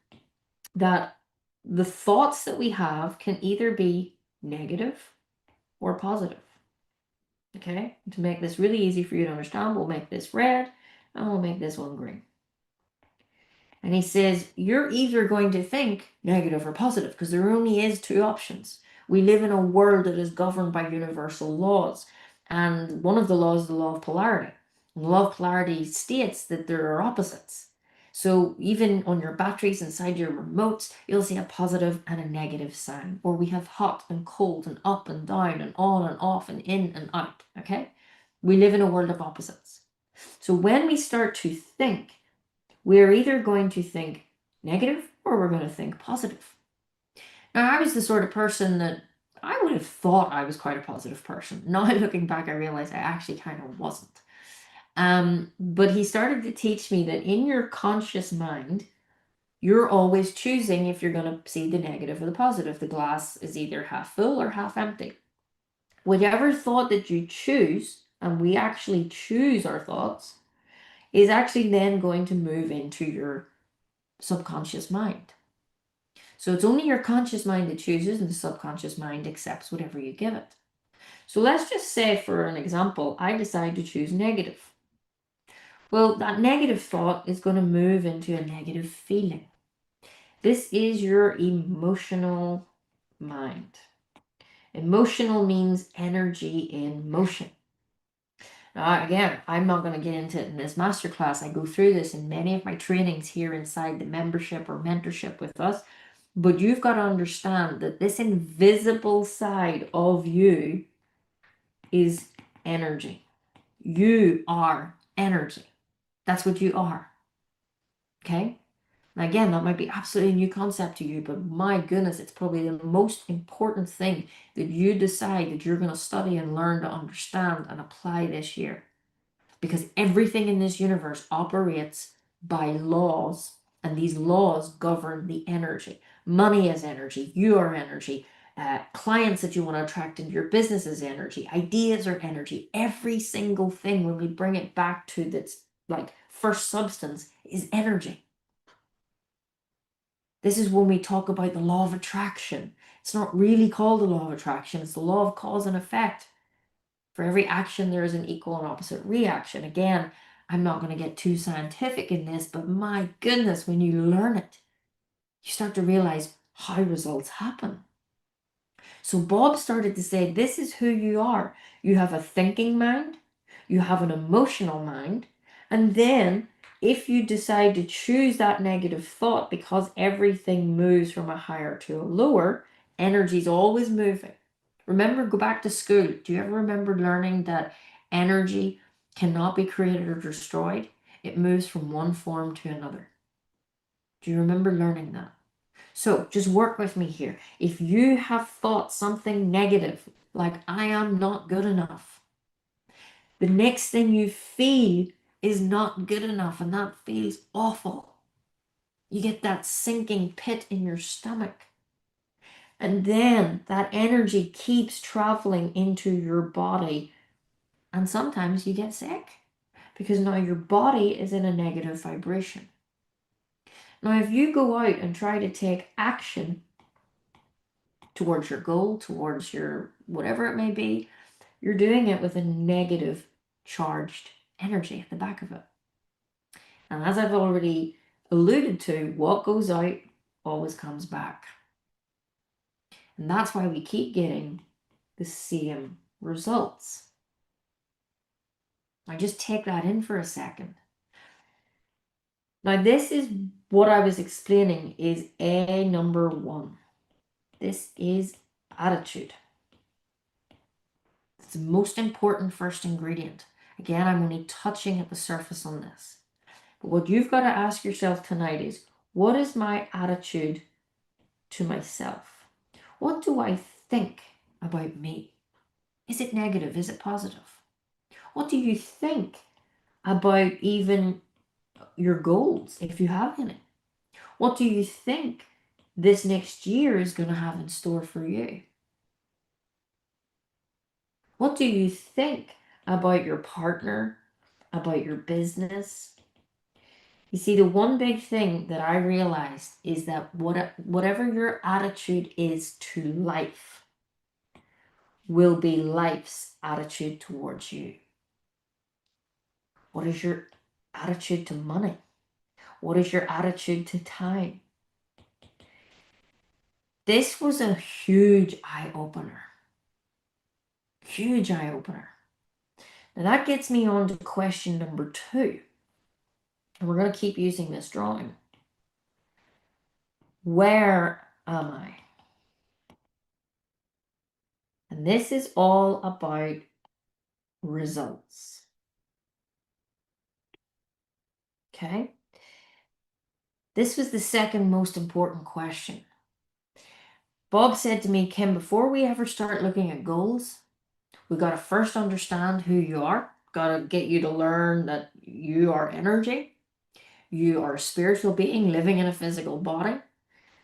that the thoughts that we have can either be negative or positive. Okay, to make this really easy for you to understand, we'll make this red and we'll make this one green. And he says, you're either going to think negative or positive because there only is 2 options. We live in a world that is governed by universal laws. And one of the laws is the law of polarity. And the law of polarity states that there are opposites. So even on your batteries inside your remotes, you'll see a positive and a negative sign. Or we have hot and cold and up and down and on and off and in and out. Okay? We live in a world of opposites. So when we start to think, we're either going to think negative or we're going to think positive. Now, I was the sort of person that I would have thought I was quite a positive person. Now looking back, I realized I actually kind of wasn't. But he started to teach me that in your conscious mind, you're always choosing if you're going to see the negative or the positive. The glass is either half full or half empty. Whatever thought that you choose, and we actually choose our thoughts, is actually then going to move into your subconscious mind. So it's only your conscious mind that chooses, and the subconscious mind accepts whatever you give it. So let's just say, for an example, I decide to choose negative. Well, that negative thought is going to move into a negative feeling. This is your emotional mind. Emotional means energy in motion. Now, again, I'm not going to get into it in this masterclass. I go through this in many of my trainings here inside the membership or mentorship with us. But you've got to understand that this invisible side of you is energy. You are energy. That's what you are. Okay? And again, that might be absolutely a new concept to you, but my goodness, it's probably the most important thing that you decide that you're going to study and learn to understand and apply this year. Because everything in this universe operates by laws, and these laws govern the energy. Money is energy, you are energy, clients that you want to attract into your business is energy, ideas are energy. Every single thing, when we bring it back to this like first substance, is energy. This is when we talk about the law of attraction. It's not really called the law of attraction, it's the law of cause and effect. For every action, there is an equal and opposite reaction. Again, I'm not going to get too scientific in this, but my goodness, when you learn it, you start to realize how results happen. So Bob started to say, this is who you are. You have a thinking mind, you have an emotional mind, and then if you decide to choose that negative thought, because everything moves from a higher to a lower, energy is always moving. Remember, go back to school. Do you ever remember learning that energy cannot be created or destroyed? It moves from one form to another. Do you remember learning that? So just work with me here. If you have thought something negative, like I am not good enough, the next thing you feel is not good enough, and that feels awful. You get that sinking pit in your stomach. And then that energy keeps traveling into your body. And sometimes you get sick because now your body is in a negative vibration. Now, if you go out and try to take action towards your goal, towards your whatever it may be, you're doing it with a negative charged energy at the back of it. And as I've already alluded to, what goes out always comes back. And that's why we keep getting the same results. Now just take that in for a second. Now this is what I was explaining is A number 1. This is attitude. It's the most important first ingredient. Again, I'm only touching at the surface on this. But what you've got to ask yourself tonight is, what is my attitude to myself? What do I think about me? Is it negative? Is it positive? What do you think about even your goals, if you have any? What do you think this next year is going to have in store for you? What do you think about your partner, about your business? You see, the one big thing that I realized is that whatever your attitude is to life will be life's attitude towards you. What is your attitude to money? What is your attitude to time? This was a huge eye-opener. Huge eye-opener. Now that gets me on to question number 2. And we're going to keep using this drawing. Where am I? And this is all about results. Okay? This was the second most important question. Bob said to me, Kim, before we ever start looking at goals, we've got to first understand who you are. Got to get you to learn that you are energy. You are a spiritual being living in a physical body.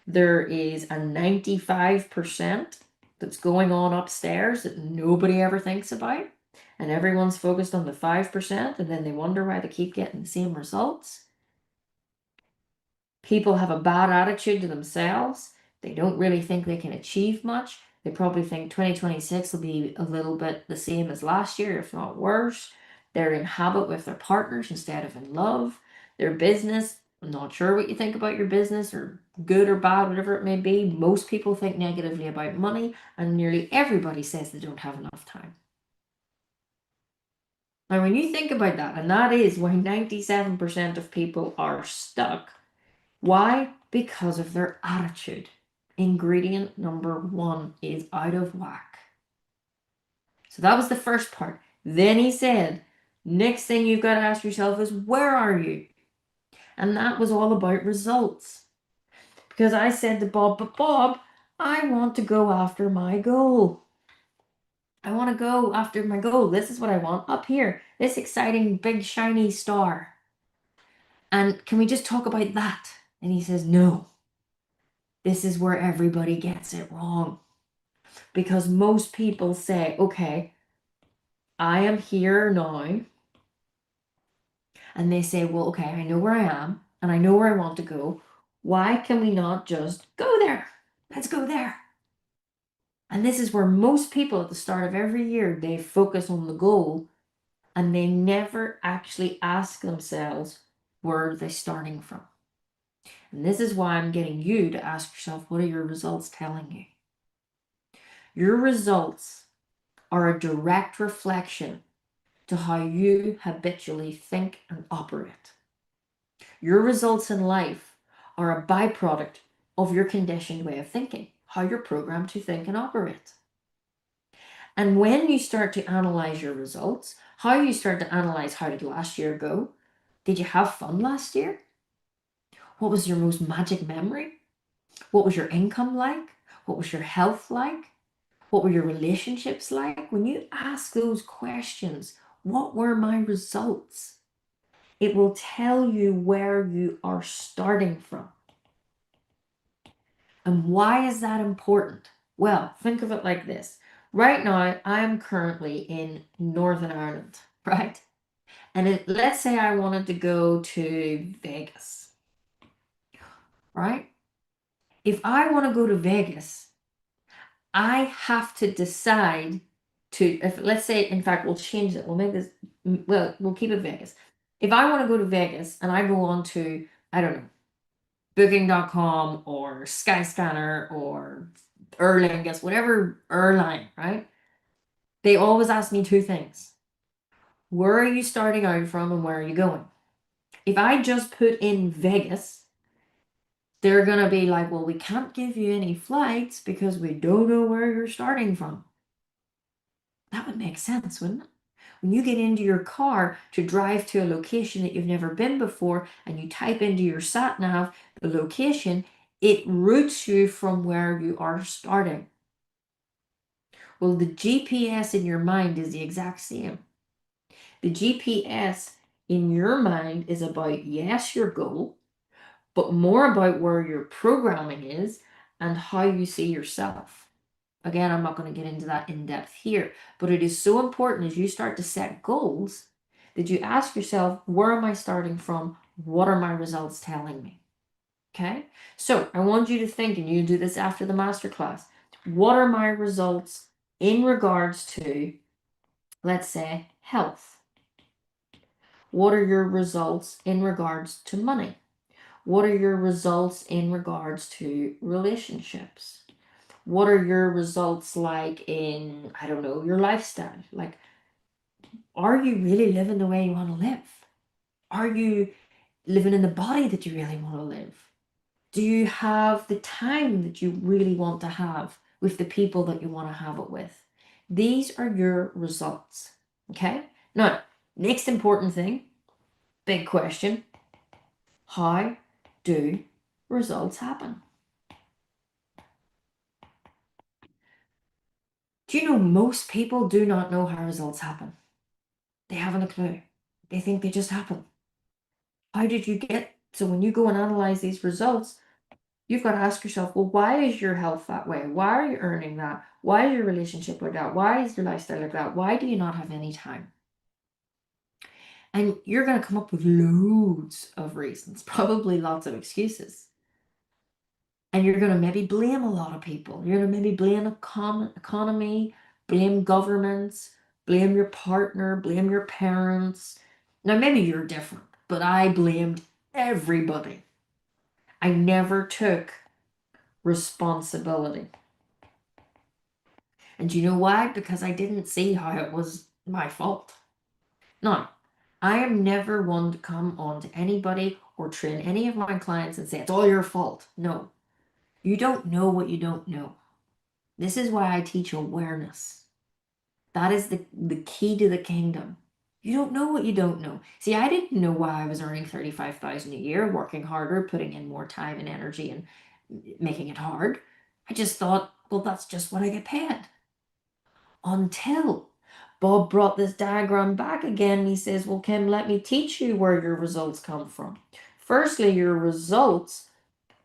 There is a 95% that's going on upstairs that nobody ever thinks about. And everyone's focused on the 5%, and then they wonder why they keep getting the same results. People have a bad attitude to themselves. They don't really think they can achieve much. They probably think 2026 will be a little bit the same as last year, if not worse. They're in habit with their partners instead of in love. Their business I'm not sure what you think about your business, or good or bad, whatever it may be. Most people think negatively about money, and nearly everybody says they don't have enough time. Now, when you think about that, and that is why 97% of people are stuck. Why? Because of their attitude. Ingredient number 1 is out of whack. So that was the first part. Then he said, next thing you've got to ask yourself is, where are you? And that was all about results. Because I said to Bob, but Bob, I want to go after my goal. I want to go after my goal. This is what I want up here. This exciting, big, shiny star. And can we just talk about that? And he says, no. This is where everybody gets it wrong. Because most people say, okay, I am here now. And they say, well, okay, I know where I am and I know where I want to go. Why can we not just go there? Let's go there. And this is where most people at the start of every year, they focus on the goal and they never actually ask themselves, where are they starting from? And this is why I'm getting you to ask yourself, what are your results telling you? Your results are a direct reflection to how you habitually think and operate. Your results in life are a byproduct of your conditioned way of thinking, how you're programmed to think and operate. And when you start to analyze your results, how you start to analyze, how did last year go? Did you have fun last year? What was your most magic memory? What was your income like? What was your health like? What were your relationships like? When you ask those questions, what were my results? It will tell you where you are starting from. And why is that important? Well, think of it like this. Right now, I am currently in Northern Ireland, right? And let's say I wanted to go to Vegas, right? If I want to go to Vegas, I have to decide to, if let's say, in fact, we'll change it. We'll make this, well, we'll keep it Vegas. If I want to go to Vegas and I go on to, I don't know, booking.com or Skyscanner or Aer Lingus, whatever airline, right? They always ask me 2 things. Where are you starting out from and where are you going? If I just put in Vegas, they're going to be like, well, we can't give you any flights because we don't know where you're starting from. That would make sense, wouldn't it? When you get into your car to drive to a location that you've never been before and you type into your sat nav the location, it routes you from where you are starting. Well, the GPS in your mind is the exact same. The GPS in your mind is about, yes, your goal, but more about where your programming is and how you see yourself. Again, I'm not going to get into that in depth here, but it is so important as you start to set goals that you ask yourself, where am I starting from? What are my results telling me? Okay, so I want you to think, and you do this after the masterclass. What are my results in regards to, let's say, health? What are your results in regards to money? What are your results in regards to relationships? What are your results like in, I don't know, your lifestyle? Like, are you really living the way you want to live? Are you living in the body that you really want to live? Do you have the time that you really want to have with the people that you want to have it with? These are your results. Okay? Now, next important thing, big question. How do results happen? Do you know most people do not know how results happen? They haven't a clue. They think they just happen. How did you get? So when you go and analyze these results, you've got to ask yourself, well, why is your health that way? Why are you earning that? Why is your relationship like that? Why is your lifestyle like that? Why do you not have any time? And you're going to come up with loads of reasons, probably lots of excuses. And you're going to maybe blame a lot of people. You're going to maybe blame economy, blame governments, blame your partner, blame your parents. Now, maybe you're different, but I blamed everybody. I never took responsibility. And you know why? Because I didn't see how it was my fault. Now, I am never one to come on to anybody or train any of my clients and say, it's all your fault. No, you don't know what you don't know. This is why I teach awareness. That is the key to the kingdom. You don't know what you don't know. See, I didn't know why I was earning $35,000 a year, working harder, putting in more time and energy and making it hard. I just thought, well, that's just what I get paid. Until Bob brought this diagram back again. And he says, well, Kim, let me teach you where your results come from. Firstly, your results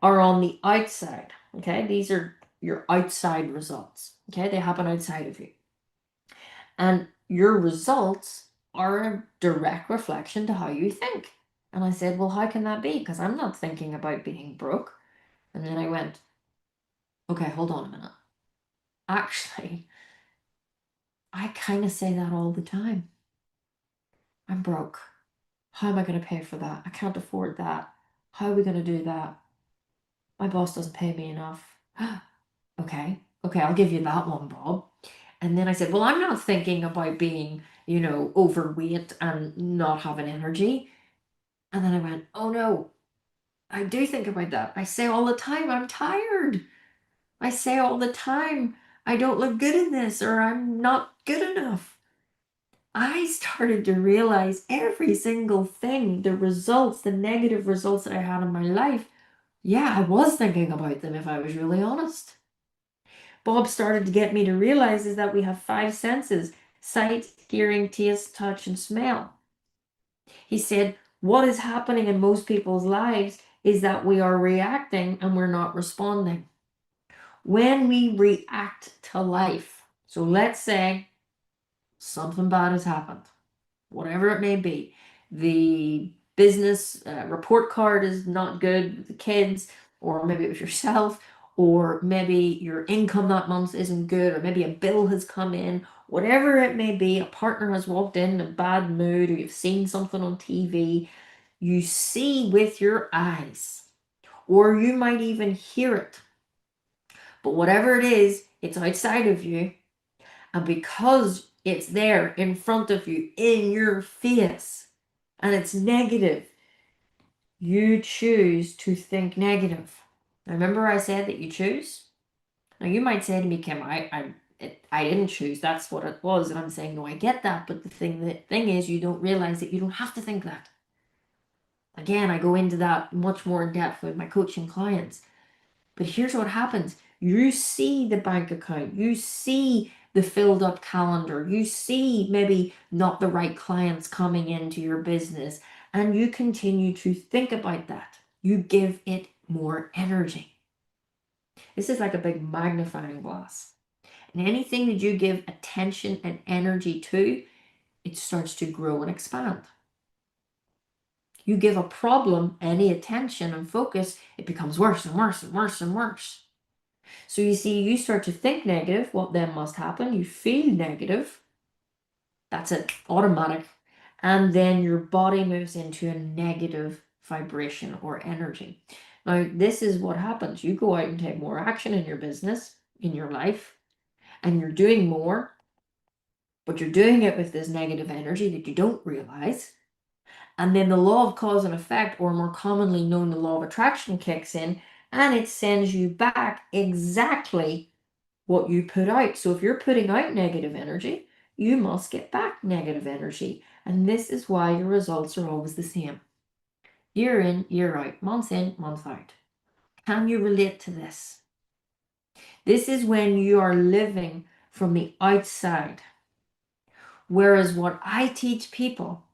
are on the outside. Okay, these are your outside results. Okay, they happen outside of you. And your results are a direct reflection to how you think. And I said, well, how can that be? Because I'm not thinking about being broke. And then I went, okay, hold on a minute. Actually, I kind of say that all the time. I'm broke. How am I going to pay for that? I can't afford that. How are we going to do that? My boss doesn't pay me enough. Okay, I'll give you that one, Bob. And then I said, well, I'm not thinking about being, overweight and not having energy. And then I went, oh no, I do think about that. I say all the time, I'm tired. I say all the time, I don't look good in this, or I'm not good enough. I started to realize every single thing, the results, the negative results that I had in my life. Yeah, I was thinking about them if I was really honest. Bob started to get me to realize is that we have 5 senses: sight, hearing, taste, touch, and smell. He said, what is happening in most people's lives is that we are reacting and we're not responding. When we react to life, so let's say something bad has happened, whatever it may be. The business report card is not good with the kids, or maybe it was yourself, or maybe your income that month isn't good, or maybe a bill has come in, whatever it may be, a partner has walked in a bad mood, or you've seen something on TV, you see with your eyes, or you might even hear it. But whatever it is, it's outside of you. And because it's there in front of you, in your face, and it's negative, you choose to think negative. Now, remember I said that you choose? Now, you might say to me, Kim, I didn't choose. That's what it was. And I'm saying, no, I get that. But the thing is, you don't realize that you don't have to think that. Again, I go into that much more in depth with my coaching clients. But here's what happens. You see the bank account. You see the filled up calendar. You see maybe not the right clients coming into your business. And you continue to think about that. You give it more energy. This is like a big magnifying glass. And anything that you give attention and energy to, it starts to grow and expand. You give a problem any attention and focus, it becomes worse and worse and worse and worse. So you see, you start to think negative, what then must happen? You feel negative. That's it, automatic. And then your body moves into a negative vibration or energy. Now, this is what happens. You go out and take more action in your business, in your life, and you're doing more, but you're doing it with this negative energy that you don't realize. And then the law of cause and effect, or more commonly known, the law of attraction, kicks in, and it sends you back exactly what you put out. So if you're putting out negative energy, you must get back negative energy. And this is why your results are always the same. Year in, year out, month in, month out. Can you relate to this? This is when you are living from the outside. Whereas what I teach people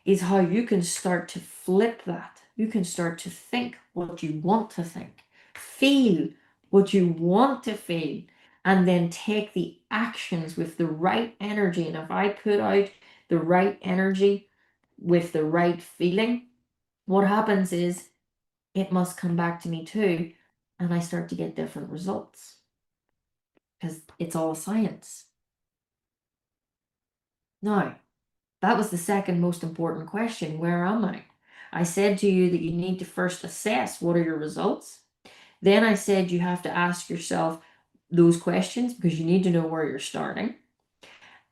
is how you can start to flip that. You can start to think what you want to think, feel what you want to feel, and then take the actions with the right energy. And if I put out the right energy with the right feeling, what happens is it must come back to me too. And I start to get different results because it's all science. Now, that was the second most important question. Where am I? I said to you that you need to first assess what are your results. Then I said you have to ask yourself those questions because you need to know where you're starting.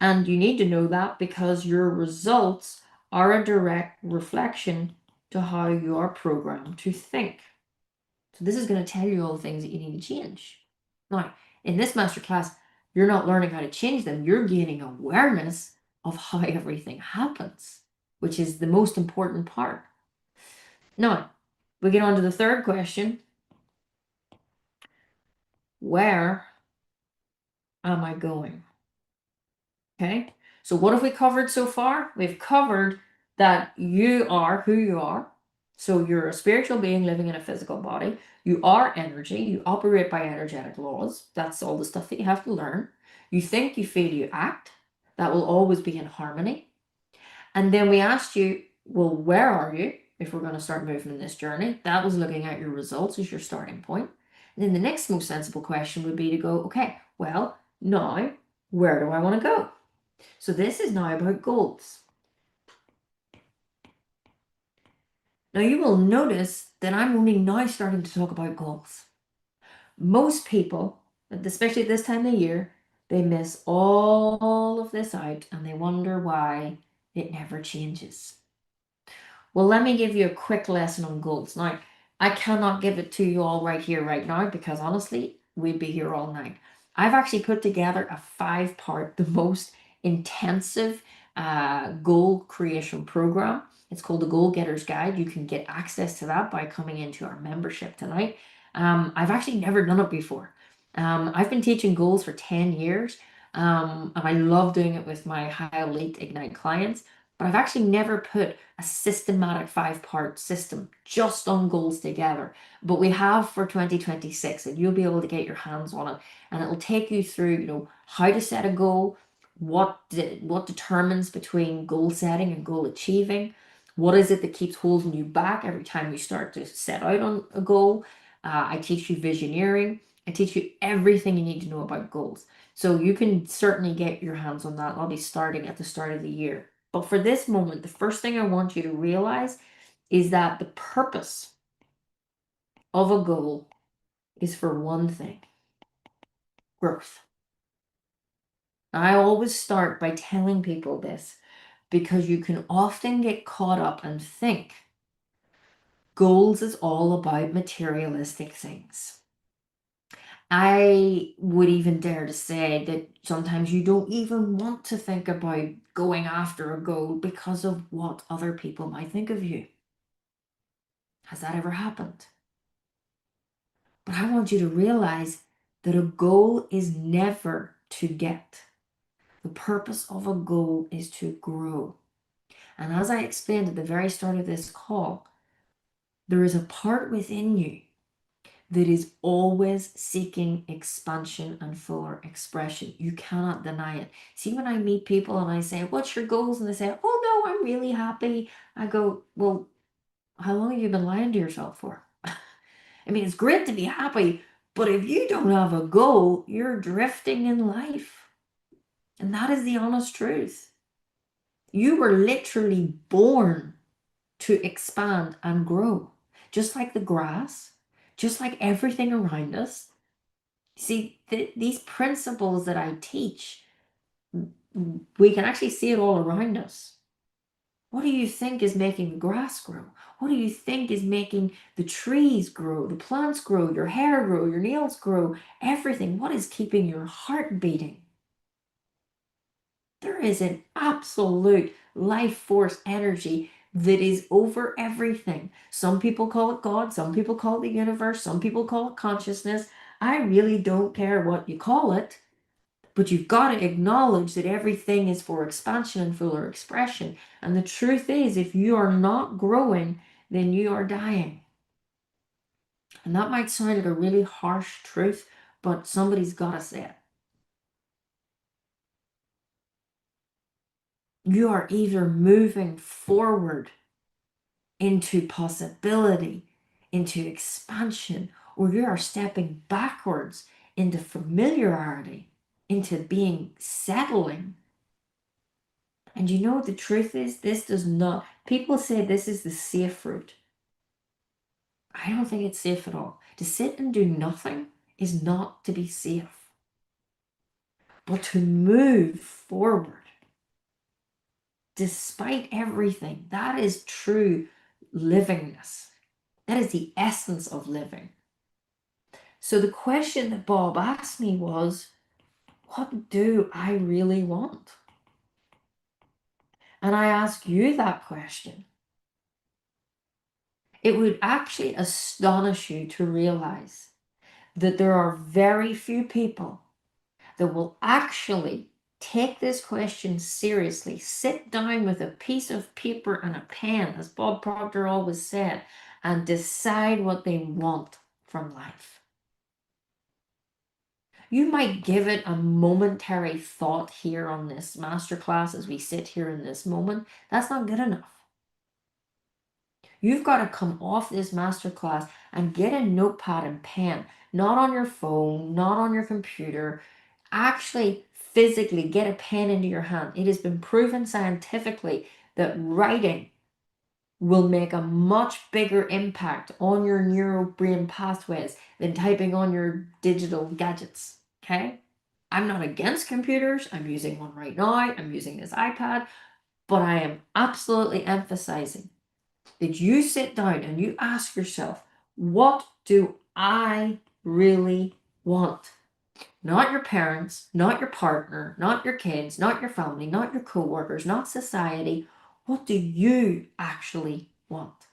And you need to know that because your results are a direct reflection to how you are programmed to think. So this is going to tell you all the things that you need to change. Now, in this masterclass, you're not learning how to change them. You're gaining awareness of how everything happens, which is the most important part. Now, we get on to the third question. Where am I going? Okay, so what have we covered so far? We've covered that you are who you are. So you're a spiritual being living in a physical body. You are energy. You operate by energetic laws. That's all the stuff that you have to learn. You think, you feel, you act. That will always be in harmony. And then we asked you, well, where are you if we're going to start moving in this journey? That was looking at your results as your starting point. And then the next most sensible question would be to go, okay, well, now where do I want to go? So this is now about goals. Now you will notice that I'm only now starting to talk about goals. Most people, especially at this time of year, they miss all of this out and they wonder why it never changes. Well, let me give you a quick lesson on goals. Now, I cannot give it to you all right here, right now, because honestly, we'd be here all night. I've actually put together a 5-part, the most intensive goal creation program. It's called the Goal Getter's Guide. You can get access to that by coming into our membership tonight. I've actually never done it before. I've been teaching goals for 10 years, and I love doing it with my high elite Ignite clients, but I've actually never put a systematic 5-part system just on goals together. But we have for 2026, and you'll be able to get your hands on it, and it'll take you through, how to set a goal, what determines between goal setting and goal achieving, what is it that keeps holding you back every time you start to set out on a goal. I teach you visioneering. I teach you everything you need to know about goals. So you can certainly get your hands on that. I'll be starting at the start of the year. But for this moment, the first thing I want you to realize is that the purpose of a goal is for one thing: growth. I always start by telling people this because you can often get caught up and think goals is all about materialistic things. I would even dare to say that sometimes you don't even want to think about going after a goal because of what other people might think of you. Has that ever happened? But I want you to realize that a goal is never to get. The purpose of a goal is to grow. And as I explained at the very start of this call, there is a part within you that is always seeking expansion and fuller expression. You cannot deny it. See, when I meet people and I say, what's your goals? And they say, oh no, I'm really happy. I go, well, how long have you been lying to yourself for? I mean, it's great to be happy, but if you don't have a goal, you're drifting in life. And that is the honest truth. You were literally born to expand and grow, just like the grass, just like everything around us. See, these principles that I teach, we can actually see it all around us. What do you think is making the grass grow? What do you think is making the trees grow, the plants grow, your hair grow, your nails grow, everything? What is keeping your heart beating? There is an absolute life force energy that is over everything. Some people call it God, some people call it the universe, some people call it consciousness. I really don't care what you call it. But you've got to acknowledge that everything is for expansion and fuller expression. And the truth is, if you are not growing, then you are dying. And that might sound like a really harsh truth, but somebody's got to say it. You are either moving forward into possibility, into expansion, or you are stepping backwards into familiarity, into being settling. And you know, the truth is, this does not, people say this is the safe route. I don't think it's safe at all. To sit and do nothing is not to be safe, but to move forward despite everything, that is true livingness. That is the essence of living. So the question that Bob asked me was, what do I really want? And I ask you that question. It would actually astonish you to realize that there are very few people that will actually take this question seriously, sit down with a piece of paper and a pen, as Bob Proctor always said, and decide what they want from life. You might give it a momentary thought here on this masterclass as we sit here in this moment. That's not good enough. You've got to come off this masterclass and get a notepad and pen, not on your phone, not on your computer. Actually, physically get a pen into your hand. It has been proven scientifically that writing will make a much bigger impact on your neural brain pathways than typing on your digital gadgets. Okay? I'm not against computers. I'm using one right now. I'm using this iPad, but I am absolutely emphasizing that you sit down and you ask yourself, what do I really want? Not your parents, not your partner, not your kids, not your family, not your coworkers, not society. What do you actually want?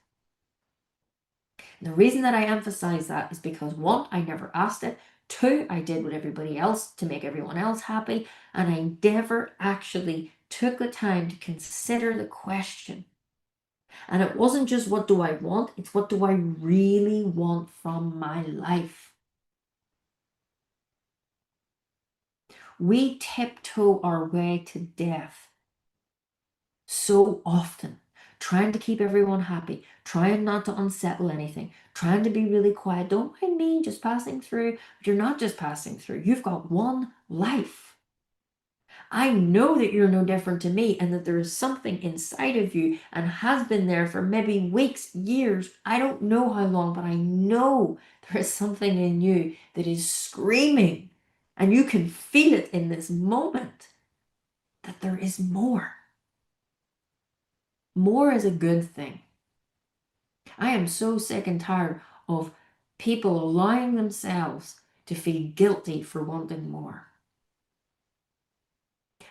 And the reason that I emphasize that is because one, I never asked it. Two, I did what everybody else to make everyone else happy. And I never actually took the time to consider the question. And it wasn't just what do I want, it's what do I really want from my life. We tiptoe our way to death so often, trying to keep everyone happy, trying not to unsettle anything, trying to be really quiet. Don't mind me, just passing through. But you're not just passing through, you've got one life. I know that you're no different to me and that there is something inside of you and has been there for maybe weeks, years. I don't know how long, but I know there is something in you that is screaming, and you can feel it in this moment that there is more. More is a good thing. I am so sick and tired of people allowing themselves to feel guilty for wanting more.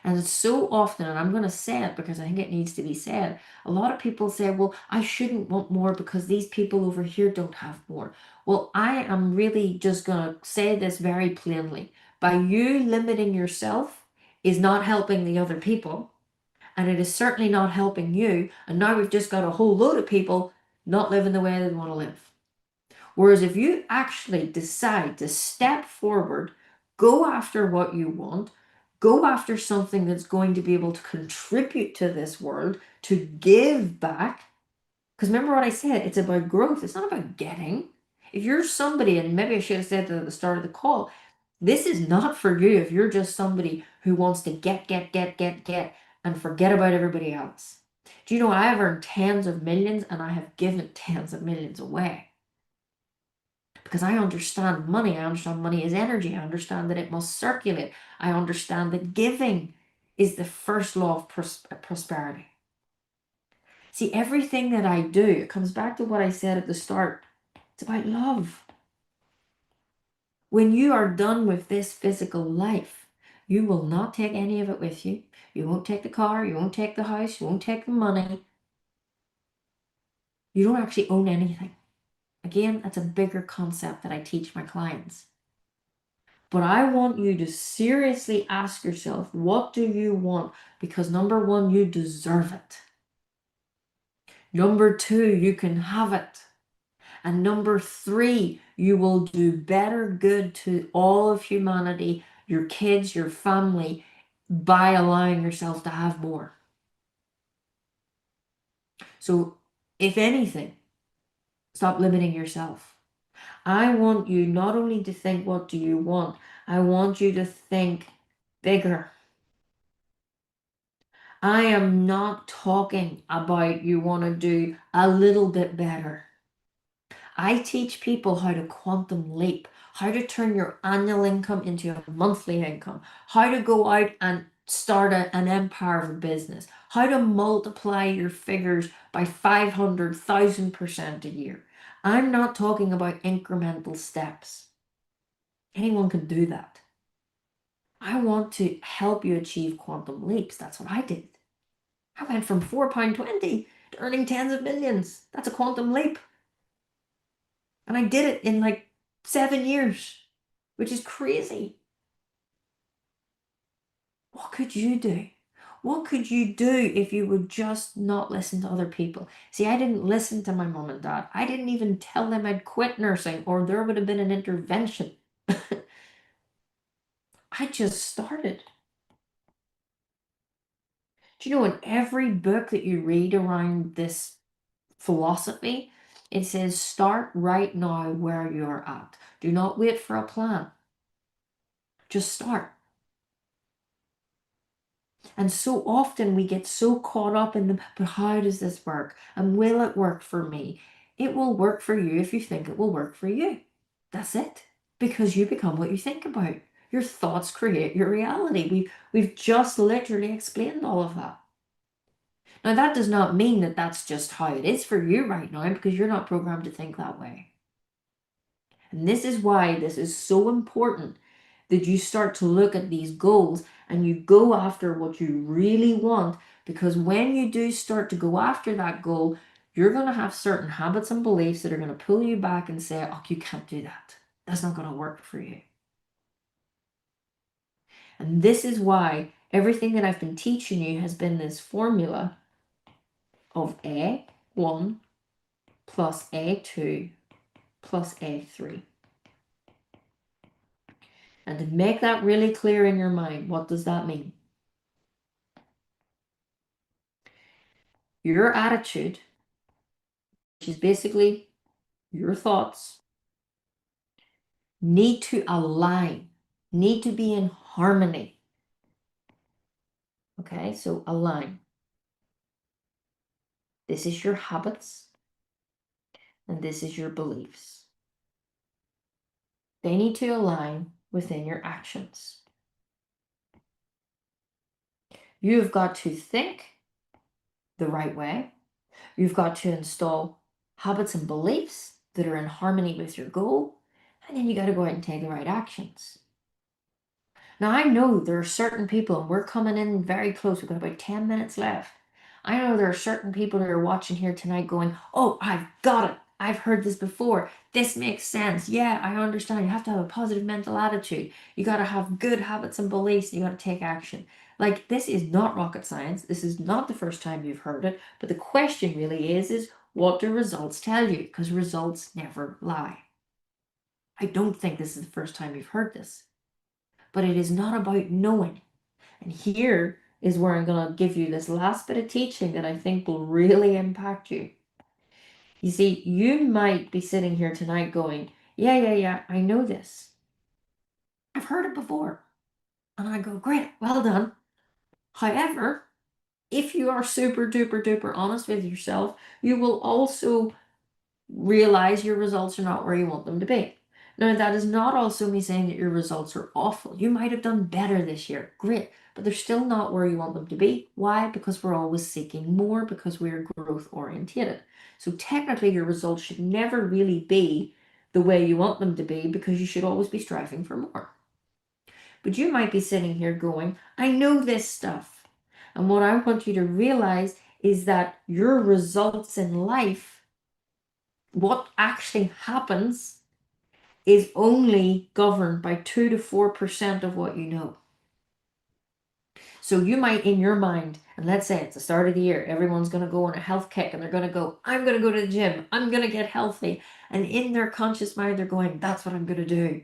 And it's so often, and I'm going to say it because I think it needs to be said, a lot of people say, well, I shouldn't want more because these people over here don't have more. Well, I am really just going to say this very plainly. By you limiting yourself is not helping the other people, and it is certainly not helping you. And now we've just got a whole load of people not living the way they want to live. Whereas if you actually decide to step forward, go after what you want, go after something that's going to be able to contribute to this world, to give back. Because remember what I said, it's about growth. It's not about getting. If you're somebody, and maybe I should have said that at the start of the call, this is not for you if you're just somebody who wants to get, and forget about everybody else. Do you know I have earned tens of millions and I have given tens of millions away? Because I understand money. I understand money is energy. I understand that it must circulate. I understand that giving is the first law of prosperity. See, everything that I do, it comes back to what I said at the start. It's about love. When you are done with this physical life, you will not take any of it with you. You won't take the car. You won't take the house. You won't take the money. You don't actually own anything. Again, that's a bigger concept that I teach my clients. But I want you to seriously ask yourself, what do you want? Because number one, you deserve it. Number two, you can have it. And number three, you will do better good to all of humanity, your kids, your family, by allowing yourself to have more. So if anything, stop limiting yourself. I want you not only to think, what do you want? I want you to think bigger. I am not talking about you want to do a little bit better. I teach people how to quantum leap, how to turn your annual income into a monthly income, how to go out and start an empire of business, how to multiply your figures by 500,000% a year. I'm not talking about incremental steps. Anyone can do that. I want to help you achieve quantum leaps. That's what I did. I went from £4.20 to earning tens of millions. That's a quantum leap. And I did it in like 7 years, which is crazy. What could you do? What could you do if you would just not listen to other people? See, I didn't listen to my mom and dad. I didn't even tell them I'd quit nursing or there would have been an intervention. I just started. Do you know, in every book that you read around this philosophy, it says start right now where you're at. Do not wait for a plan. Just start. And so often we get so caught up in the, but how does this work? And will it work for me? It will work for you if you think it will work for you. That's it. Because you become what you think about. Your thoughts create your reality. We've just literally explained all of that. Now, that does not mean that that's just how it is for you right now, because you're not programmed to think that way. And this is why this is so important that you start to look at these goals and you go after what you really want. Because when you do start to go after that goal, you're going to have certain habits and beliefs that are going to pull you back and say, oh, you can't do that. That's not going to work for you. And this is why everything that I've been teaching you has been this formula of A1 plus A2 plus A3. And to make that really clear in your mind, what does that mean? Your attitude, which is basically your thoughts, need to align, need to be in harmony. Okay, so align. This is your habits, and this is your beliefs. They need to align within your actions. You've got to think the right way. You've got to install habits and beliefs that are in harmony with your goal, and then you got to go out and take the right actions. Now, I know there are certain people, and we're coming in very close. We've got about 10 minutes left. I know there are certain people that are watching here tonight going, oh, I've got it. I've heard this before. This makes sense. Yeah, I understand. You have to have a positive mental attitude. You got to have good habits and beliefs. You got to take action. Like, this is not rocket science. This is not the first time you've heard it. But the question really is what do results tell you? Because results never lie. I don't think this is the first time you've heard this. But it is not about knowing. And here is where I'm going to give you this last bit of teaching that I think will really impact you. You see, you might be sitting here tonight going, yeah, I know this. I've heard it before. And I go, great, well done. However, if you are super duper duper honest with yourself, you will also realize your results are not where you want them to be. Now, that is not also me saying that your results are awful. You might have done better this year. Great. But they're still not where you want them to be. Why? Because we're always seeking more, because we're growth oriented. So technically your results should never really be the way you want them to be, because you should always be striving for more. But you might be sitting here going, I know this stuff. And what I want you to realize is that your results in life, what actually happens, is only governed by 2 to 4% of what you know. So you might, in your mind, and let's say it's the start of the year, everyone's going to go on a health kick and they're going to go, I'm going to go to the gym, I'm going to get healthy. And in their conscious mind, they're going, that's what I'm going to do.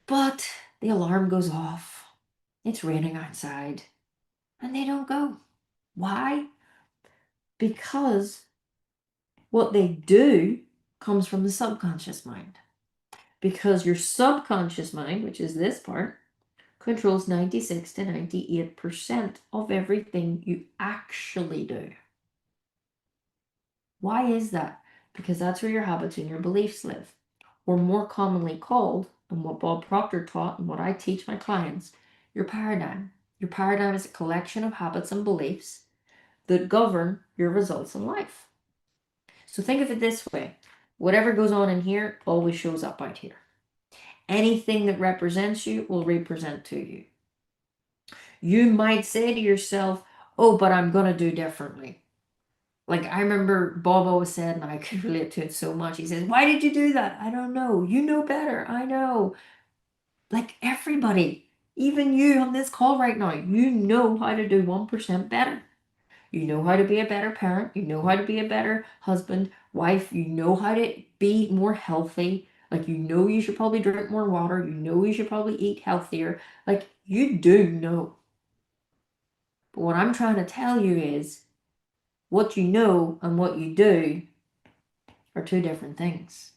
But the alarm goes off. It's raining outside. And they don't go. Why? Because what they do comes from the subconscious mind. Because your subconscious mind, which is this part, controls 96 to 98% of everything you actually do. Why is that? Because that's where your habits and your beliefs live, or more commonly called, and what Bob Proctor taught and what I teach my clients, your paradigm. Your paradigm is a collection of habits and beliefs that govern your results in life. So think of it this way. Whatever goes on in here always shows up out here. Anything that represents you will represent to you. You might say to yourself, oh, but I'm going to do differently. Like I remember Bob always said, and I could relate to it so much. He says, why did you do that? I don't know. You know better. I know. Like everybody, even you on this call right now, you know how to do 1% better. You know how to be a better parent. You know how to be a better husband, wife. You know how to be more healthy. Like, you know, you should probably drink more water. You know, you should probably eat healthier. Like, you do know. But what I'm trying to tell you is what you know and what you do are two different things.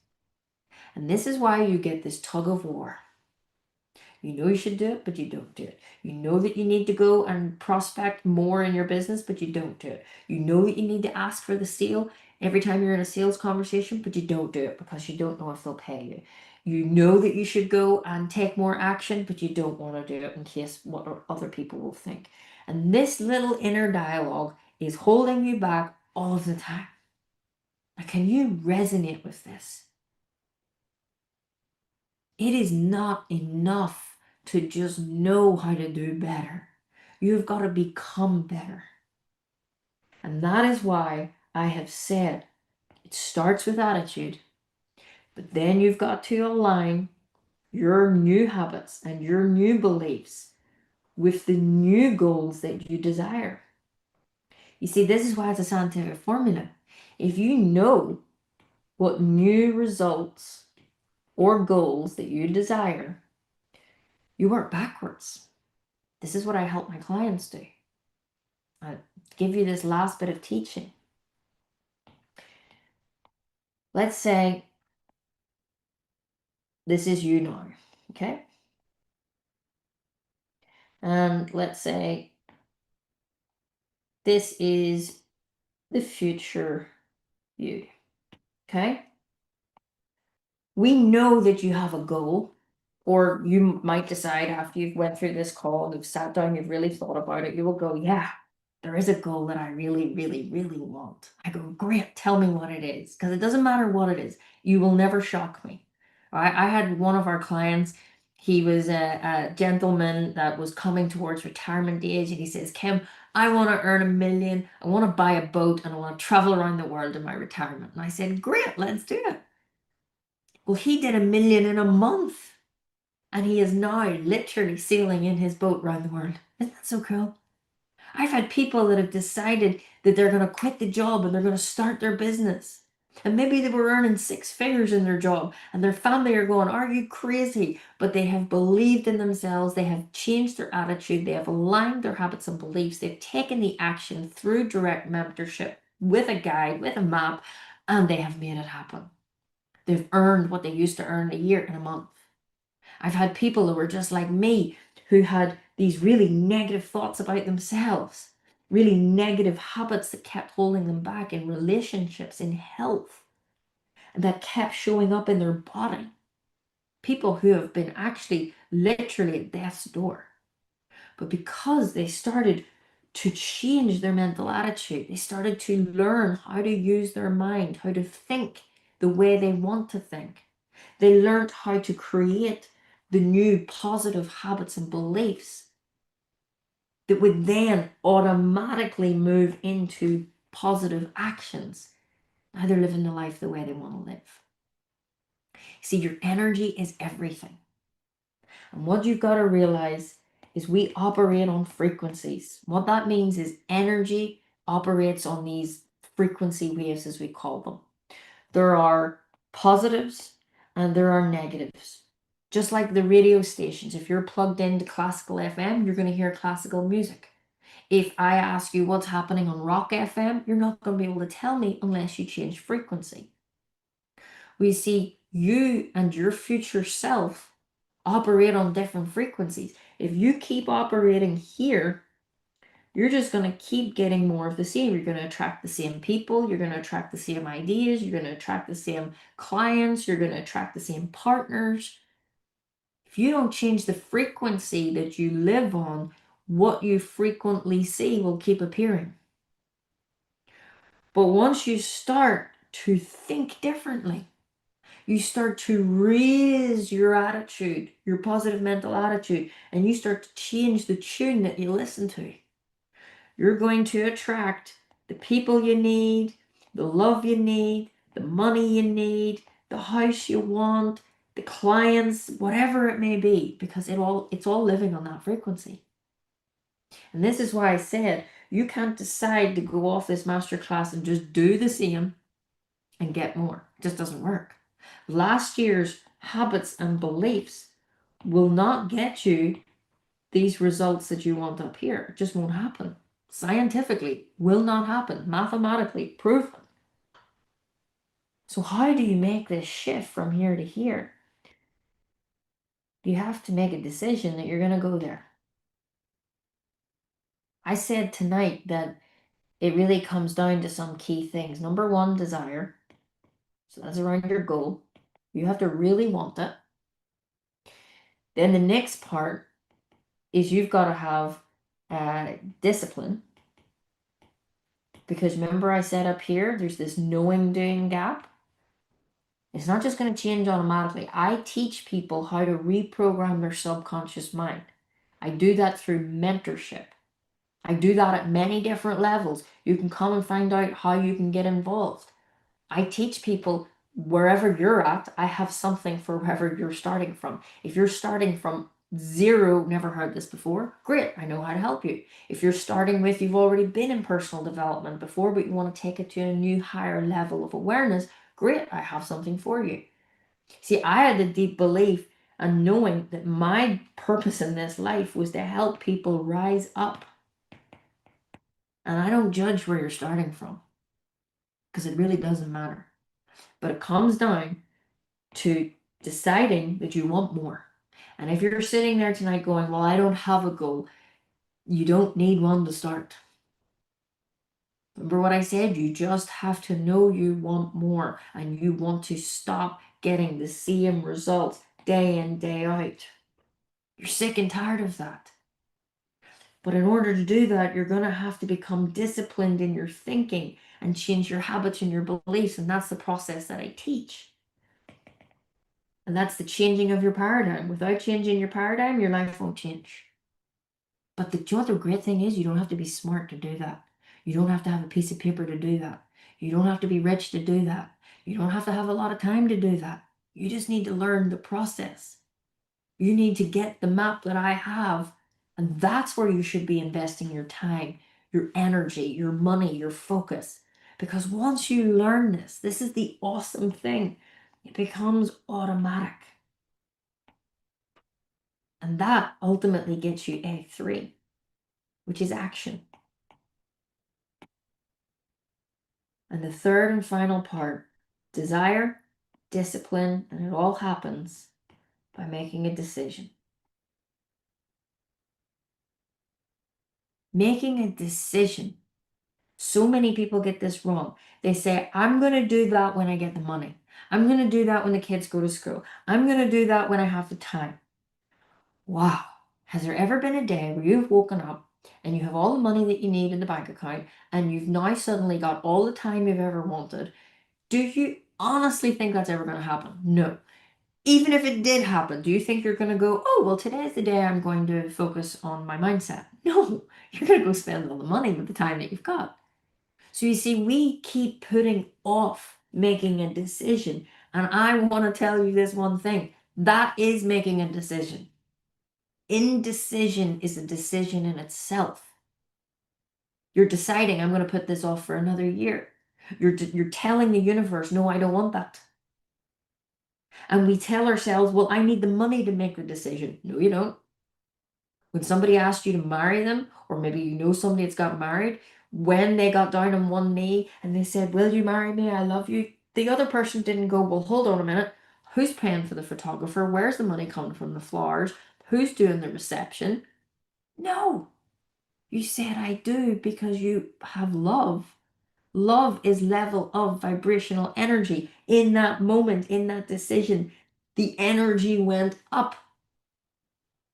And this is why you get this tug of war. You know you should do it, but you don't do it. You know that you need to go and prospect more in your business, but you don't do it. You know that you need to ask for the sale every time you're in a sales conversation, but you don't do it because you don't know if they'll pay you. You know that you should go and take more action, but you don't want to do it in case what other people will think. And this little inner dialogue is holding you back all of the time. Now, can you resonate with this? It is not enough to just know how to do better. You've got to become better. And that is why I have said it starts with attitude, but then you've got to align your new habits and your new beliefs with the new goals that you desire. You see, this is why it's a scientific formula. If you know what new results or goals that you desire, you work backwards. This is what I help my clients do. I'll give you this last bit of teaching. Let's say this is you now, okay? And let's say this is the future you, okay? We know that you have a goal, or you might decide after you've went through this call and you've sat down, you've really thought about it, you will go, yeah, there is a goal that I really, really, really want. I go, great, tell me what it is. Because it doesn't matter what it is. You will never shock me. I had one of our clients, he was a gentleman that was coming towards retirement age, and he says, Kim, I want to earn $1 million. I want to buy a boat and I want to travel around the world in my retirement. And I said, great, let's do it. Well, he did $1 million in a month. And he is now literally sailing in his boat around the world. Isn't that so cool? I've had people that have decided that they're going to quit the job and they're going to start their business. And maybe they were earning 6 figures in their job and their family are going, are you crazy? But they have believed in themselves. They have changed their attitude. They have aligned their habits and beliefs. They've taken the action through direct mentorship with a guide, with a map, and they have made it happen. They've earned what they used to earn a year in a month. I've had people who were just like me, who had these really negative thoughts about themselves, really negative habits that kept holding them back in relationships, in health, and that kept showing up in their body. People who have been actually literally at death's door. But because they started to change their mental attitude, they started to learn how to use their mind, how to think the way they want to think. They learned how to create the new positive habits and beliefs that would then automatically move into positive actions. Now they're living the life the way they want to live. See, your energy is everything. And what you've got to realize is we operate on frequencies. What that means is energy operates on these frequency waves, as we call them. There are positives and there are negatives. Just like the radio stations, if you're plugged into classical FM, you're going to hear classical music. If I ask you what's happening on rock FM, you're not going to be able to tell me unless you change frequency. We see you and your future self operate on different frequencies. If you keep operating here, you're just going to keep getting more of the same. You're going to attract the same people. You're going to attract the same ideas. You're going to attract the same clients. You're going to attract the same partners. If you don't change the frequency that you live on, what you frequently see will keep appearing. But once you start to think differently, you start to raise your attitude, your positive mental attitude, and you start to change the tune that you listen to, you're going to attract the people you need, the love you need, the money you need, the house you want, the clients, whatever it may be, because it's all living on that frequency. And this is why I said you can't decide to go off this masterclass and just do the same and get more. It just doesn't work. Last year's habits and beliefs will not get you these results that you want up here. It just won't happen. Scientifically, will not happen. Mathematically proven. So how do you make this shift from here to here? You have to make a decision that you're going to go there. I said tonight that it really comes down to some key things. Number one, desire. So that's around your goal. You have to really want it. Then the next part is you've got to have discipline. Because remember I said up here, there's this knowing doing gap. It's not just going to change automatically. I teach people how to reprogram their subconscious mind. I do that through mentorship. I do that at many different levels. You can come and find out how you can get involved. I teach people wherever you're at, I have something for wherever you're starting from. If you're starting from zero, never heard this before, great, I know how to help you. If you're starting with, you've already been in personal development before, but you want to take it to a new higher level of awareness, great, I have something for you. See, I had a deep belief and knowing that my purpose in this life was to help people rise up. And I don't judge where you're starting from, because it really doesn't matter. But it comes down to deciding that you want more. And if you're sitting there tonight going, well, I don't have a goal, you don't need one to start. Remember what I said? You just have to know you want more and you want to stop getting the same results day in, day out. You're sick and tired of that. But in order to do that, you're going to have to become disciplined in your thinking and change your habits and your beliefs. And that's the process that I teach. And that's the changing of your paradigm. Without changing your paradigm, your life won't change. But do you know what the great thing is? You don't have to be smart to do that. You don't have to have a piece of paper to do that. You don't have to be rich to do that. You don't have to have a lot of time to do that. You just need to learn the process. You need to get the map that I have. And that's where you should be investing your time, your energy, your money, your focus. Because once you learn this is the awesome thing. It becomes automatic. And that ultimately gets you A3, which is action. And the third and final part, desire, discipline, and it all happens by making a decision. Making a decision. So many people get this wrong. They say, I'm going to do that when I get the money. I'm going to do that when the kids go to school. I'm going to do that when I have the time. Wow. Has there ever been a day where you've woken up and you have all the money that you need in the bank account and you've now suddenly got all the time you've ever wanted? Do you honestly think that's ever going to happen? No. Even if it did happen, do you think you're going to go, oh, well, today's the day I'm going to focus on my mindset? No, you're going to go spend all the money with the time that you've got. So you see, we keep putting off making a decision. And I want to tell you this one thing. That is making a decision. Indecision is a decision in itself. You're deciding, I'm going to put this off for another year. You're telling the universe, no, I don't want that. And we tell ourselves, well, I need the money to make the decision. No, you don't. When somebody asked you to marry them, or maybe you know somebody that's got married, when they got down on one knee and they said, will you marry me? I love you. The other person didn't go, well, hold on a minute. Who's paying for the photographer? Where's the money coming from? The flowers? who's doing the reception. No, you said I do because you have love. Love is level of vibrational energy. In that moment, in that decision, the energy went up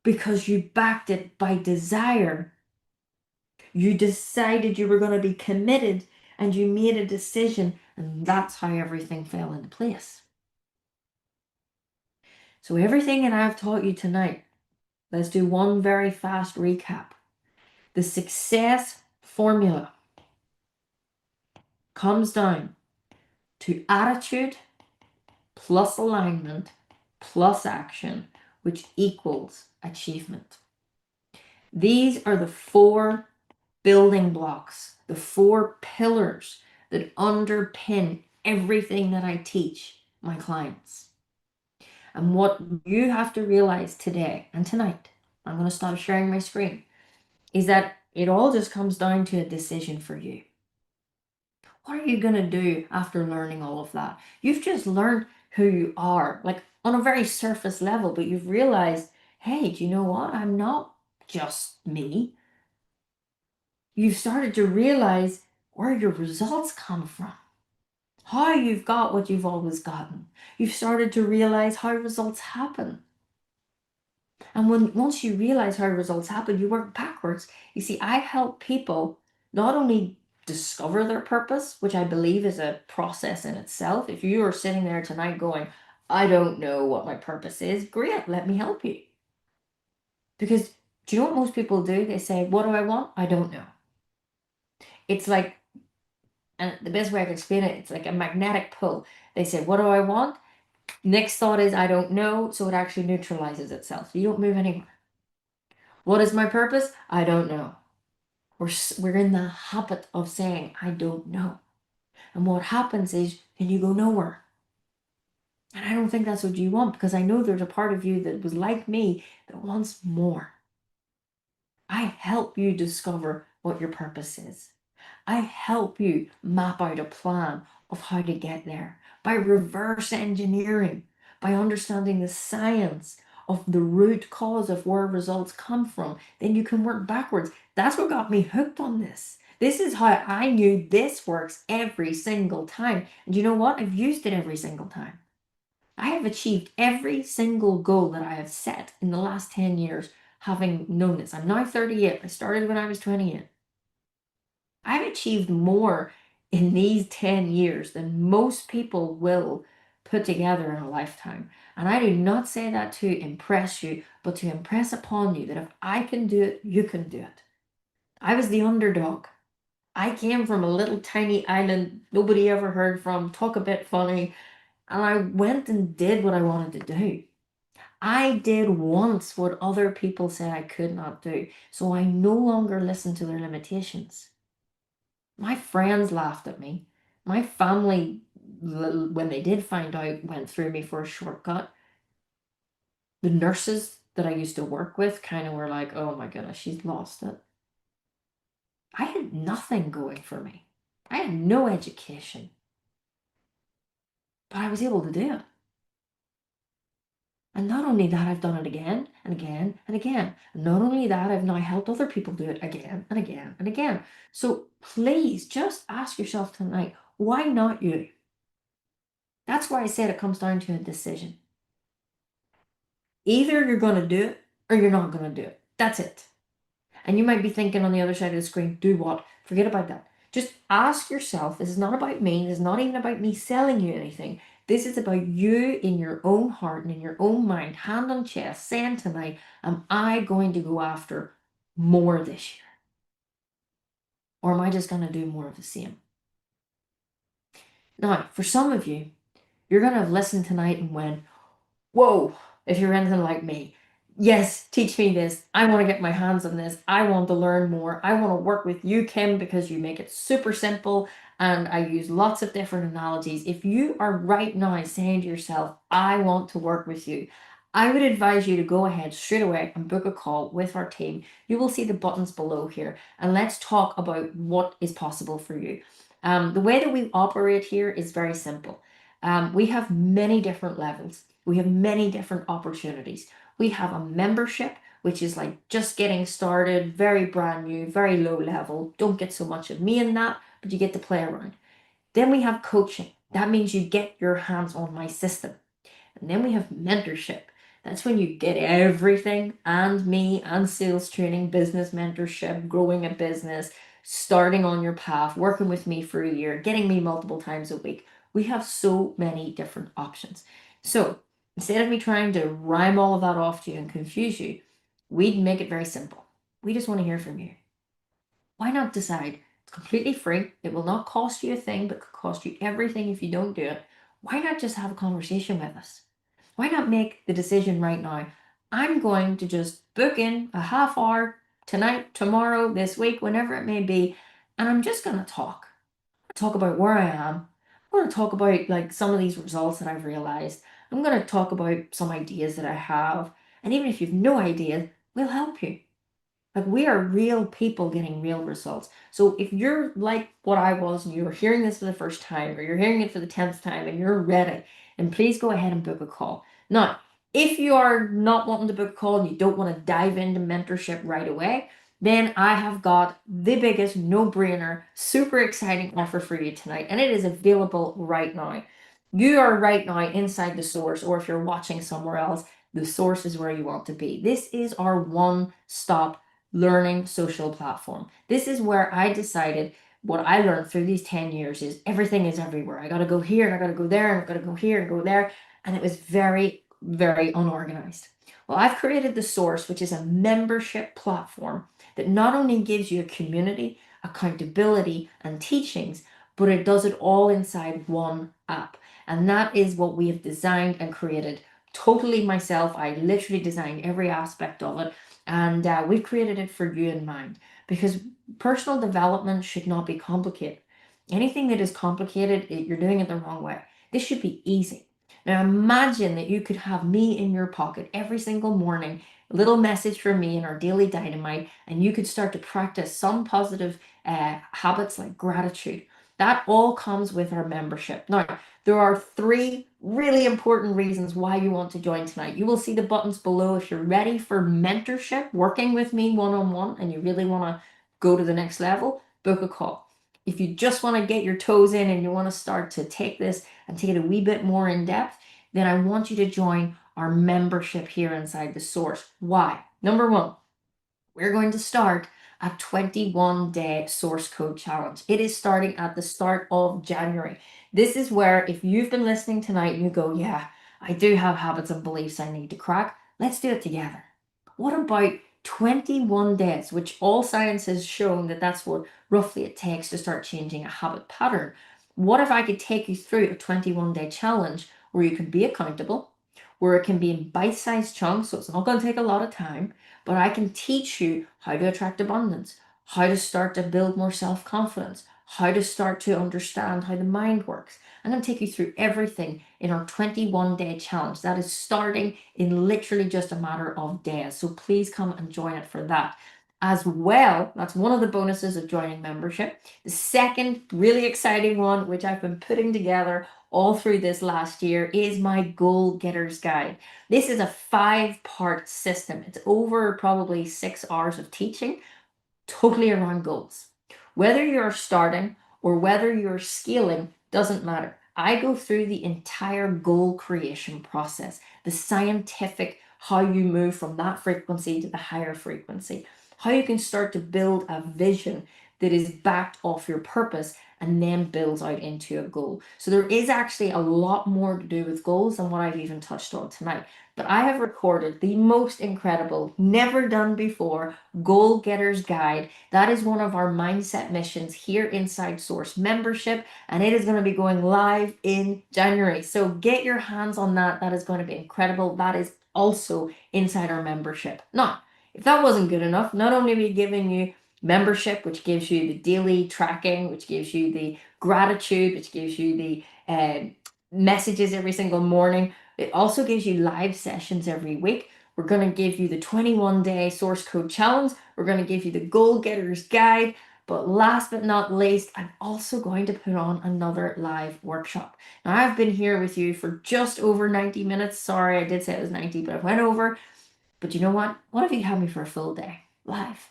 because you backed it by desire. You decided you were going to be committed and you made a decision, and that's how everything fell into place. So, everything that I've taught you tonight, let's do one very fast recap. The success formula comes down to attitude plus alignment plus action, which equals achievement. These are the 4 building blocks, the 4 pillars that underpin everything that I teach my clients. And what you have to realize today and tonight, I'm going to stop sharing my screen, is that it all just comes down to a decision for you. What are you going to do after learning all of that? You've just learned who you are, like on a very surface level, but you've realized, hey, do you know what? I'm not just me. You've started to realize where your results come from, how you've got what you've always gotten. You've started to realize how results happen. And once you realize how results happen, you work backwards. You see, I help people not only discover their purpose, which I believe is a process in itself. If you are sitting there tonight going, I don't know what my purpose is, great, let me help you. Because do you know what most people do? They say, what do I want? I don't know. It's like, and the best way I can explain it, it's like a magnetic pull. They say, what do I want? Next thought is, I don't know. So it actually neutralizes itself. You don't move anywhere. What is my purpose? I don't know. We're in the habit of saying, I don't know. And what happens is, then you go nowhere. And I don't think that's what you want, because I know there's a part of you that was like me that wants more. I help you discover what your purpose is. I help you map out a plan of how to get there by reverse engineering, by understanding the science of the root cause of where results come from. Then you can work backwards. That's what got me hooked on this. This is how I knew this works every single time. And you know what? I've used it every single time. I have achieved every single goal that I have set in the last 10 years, having known this. I'm now 38. I started when I was 28. I've achieved more in these 10 years than most people will put together in a lifetime. And I do not say that to impress you, but to impress upon you that if I can do it, you can do it. I was the underdog. I came from a little tiny island nobody ever heard from, talk a bit funny, and I went and did what I wanted to do. I did once what other people said I could not do, so I no longer listen to their limitations. My friends laughed at me. My family, when they did find out, went through me for a shortcut. The nurses that I used to work with kind of were like, oh my goodness, she's lost it. I had nothing going for me. I had no education. But I was able to do it. And not only that, I've done it again and again and again. And not only that, I've now helped other people do it again and again and again. So please just ask yourself tonight, why not you? That's why I said it comes down to a decision. Either you're going to do it or you're not going to do it. That's it. And you might be thinking on the other side of the screen, do what? Forget about that. Just ask yourself, this is not about me. This is not even about me selling you anything. This is about you in your own heart and in your own mind, hand on chest, saying tonight, am I going to go after more this year? Or am I just going to do more of the same? Now, for some of you, you're going to have listened tonight and went, whoa, if you're anything like me, yes, teach me this. I want to get my hands on this. I want to learn more. I want to work with you, Kim, because you make it super simple and I use lots of different analogies. If you are right now saying to yourself, I want to work with you, I would advise you to go ahead straight away and book a call with our team. You will see the buttons below here, and let's talk about what is possible for you. The way that we operate here is very simple. We have many different levels. We have many different opportunities. We have a membership, which is like just getting started, very brand new, very low level. Don't get so much of me in that, but you get to play around. Then we have coaching. That means you get your hands on my system. And then we have mentorship. That's when you get everything and me and sales training, business mentorship, growing a business, starting on your path, working with me for a year, getting me multiple times a week. We have so many different options. So instead of me trying to rhyme all of that off to you and confuse you, we'd make it very simple. We just want to hear from you. Why not decide? It's completely free. It will not cost you a thing, but could cost you everything if you don't do it. Why not just have a conversation with us? Why not make the decision right now? I'm going to just book in a half hour tonight, tomorrow, this week, whenever it may be, and I'm just going to talk about where I am. I'm going to talk about like some of these results that I've realized. I'm going to talk about some ideas that I have. And even if you've no idea, we'll help you. Like we are real people getting real results. So if you're like what I was and you're hearing this for the first time or you're hearing it for the 10th time and you're ready, then please go ahead and book a call. Now, if you are not wanting to book a call and you don't want to dive into mentorship right away, then I have got the biggest no-brainer, super exciting offer for you tonight, and it is available right now. You are right now inside the source, or if you're watching somewhere else, the source is where you want to be. This is our one-stop learning social platform. This is where I decided what I learned through these 10 years is everything is everywhere. I got to go here and I got to go there and I got to go here and go there. And it was very, very unorganized. Well, I've created the source, which is a membership platform that not only gives you a community, accountability, and teachings, but it does it all inside one app. And that is what we have designed and created totally myself. I literally designed every aspect of it. And we've created it for you in mind because personal development should not be complicated. Anything that is complicated, you're doing it the wrong way. This should be easy. Now imagine that you could have me in your pocket every single morning, a little message from me in our daily Dynamite, and you could start to practice some positive habits like gratitude. That all comes with our membership. Now, there are 3 really important reasons why you want to join tonight. You will see the buttons below if you're ready for mentorship, working with me one-on-one, and you really want to go to the next level, book a call. If you just want to get your toes in and you want to start to take this and take it a wee bit more in depth, then I want you to join our membership here inside the source. Why? Number 1, we're going to start a 21-day source code challenge. It is starting at the start of January. This is where if you've been listening tonight and you go, yeah, I do have habits and beliefs I need to crack, let's do it together. What about 21 days, which all science has shown that that's what roughly it takes to start changing a habit pattern? What if I could take you through a 21-day challenge where you can be accountable, where it can be in bite-sized chunks, so it's not going to take a lot of time, but I can teach you how to attract abundance, how to start to build more self-confidence, how to start to understand how the mind works. I'm going to take you through everything in our 21-day challenge. That is starting in literally just a matter of days. So please come and join it for that. As well, that's one of the bonuses of joining membership. The second really exciting one, which I've been putting together all through this last year, is my Goal Getter's Guide. This is a 5-part system. It's over probably 6 hours of teaching, totally around goals. Whether you're starting or whether you're scaling doesn't matter. I go through the entire goal creation process, the scientific, how you move from that frequency to the higher frequency, how you can start to build a vision that is backed off your purpose and then builds out into a goal. So there is actually a lot more to do with goals than what I've even touched on tonight. But I have recorded the most incredible, never done before Goal Getter's Guide. That is one of our mindset missions here inside Source membership, and it is going to be going live in January. So get your hands on that. That is going to be incredible. That is also inside our membership. Now, if that wasn't good enough, not only are we giving you membership, which gives you the daily tracking, which gives you the gratitude, which gives you the messages every single morning, it also gives you live sessions every week. We're going to give you the 21-day source code challenge. We're going to give you the Goal Getter's Guide. But last but not least, I'm also going to put on another live workshop. Now, I've been here with you for just over 90 minutes. Sorry, I did say it was 90, but I went over. But you know what? What if you had me for a full day live?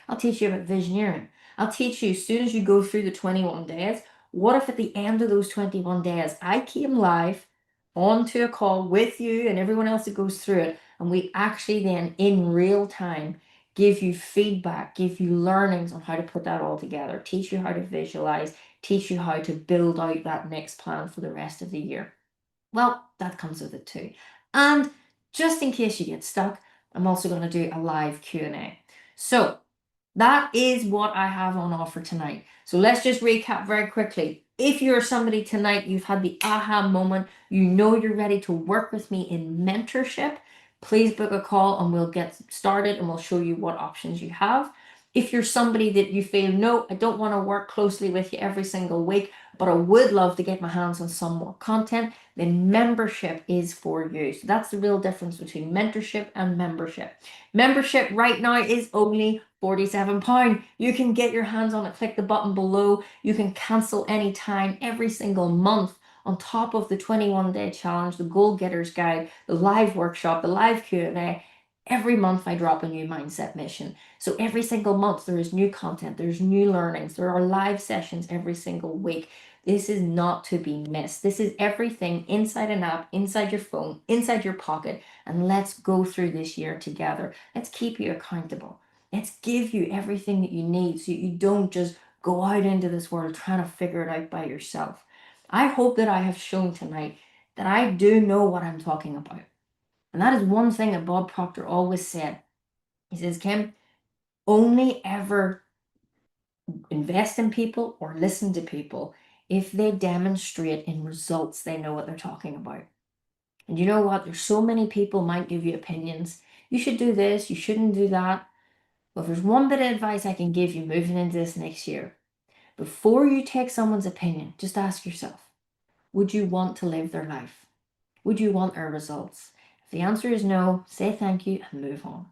I'll teach you about visioneering. I'll teach you as soon as you go through the 21 days. What if at the end of those 21 days, I came live onto a call with you and everyone else that goes through it, and we actually then in real time give you feedback, give you learnings on how to put that all together, teach you how to visualize, teach you how to build out that next plan for the rest of the year. Well, that comes with it too. And just in case you get stuck, I'm also going to do a live Q&A. So that is what I have on offer tonight. So let's just recap very quickly. If you're somebody tonight, you've had the aha moment, you know you're ready to work with me in mentorship, please book a call and we'll get started and we'll show you what options you have. If you're somebody that you feel, no, I don't want to work closely with you every single week, but I would love to get my hands on some more content, then membership is for you. So that's the real difference between mentorship and membership. Membership right now is only £47. You can get your hands on it, click the button below. You can cancel anytime, every single month, on top of the 21-day challenge, the Goal Getters Guide, the live workshop, the live Q&A. Every month I drop a new mindset mission. So every single month there is new content, there's new learnings, there are live sessions every single week. This is not to be missed. This is everything inside an app, inside your phone, inside your pocket, and let's go through this year together. Let's keep you accountable. Let's give you everything that you need so you don't just go out into this world trying to figure it out by yourself. I hope that I have shown tonight that I do know what I'm talking about. And that is one thing that Bob Proctor always said. He says, Kim, only ever invest in people or listen to people if they demonstrate in results they know what they're talking about. And you know what? There's so many people might give you opinions. You should do this, you shouldn't do that. Well, if there's one bit of advice I can give you moving into this next year, before you take someone's opinion, just ask yourself, would you want to live their life? Would you want their results? If the answer is no, say thank you and move on.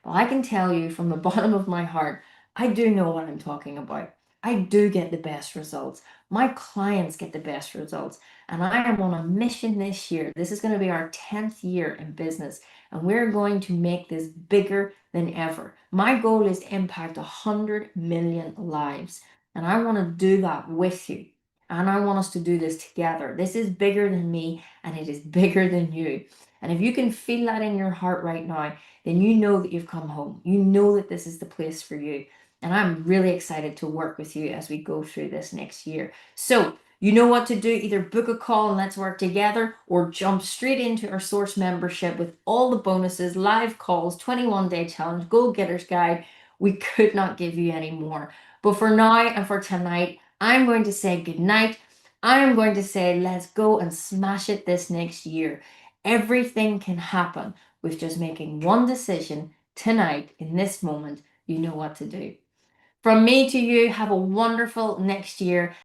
Well, I can tell you from the bottom of my heart, I do know what I'm talking about. I do get the best results. My clients get the best results. And I am on a mission this year. This is going to be our 10th year in business. And we're going to make this bigger than ever. My goal is to impact 100 million lives. And I want to do that with you. And I want us to do this together. This is bigger than me and it is bigger than you. And if you can feel that in your heart right now, then you know that you've come home. You know that this is the place for you. And I'm really excited to work with you as we go through this next year. So you know what to do. Either book a call and let's work together, or jump straight into our Source membership with all the bonuses, live calls, 21-day challenge, Goal Getters Guide. We could not give you any more. But for now and for tonight, I'm going to say good night. I'm going to say let's go and smash it this next year. Everything can happen with just making one decision tonight in this moment. You know what to do. From me to you, have a wonderful next year.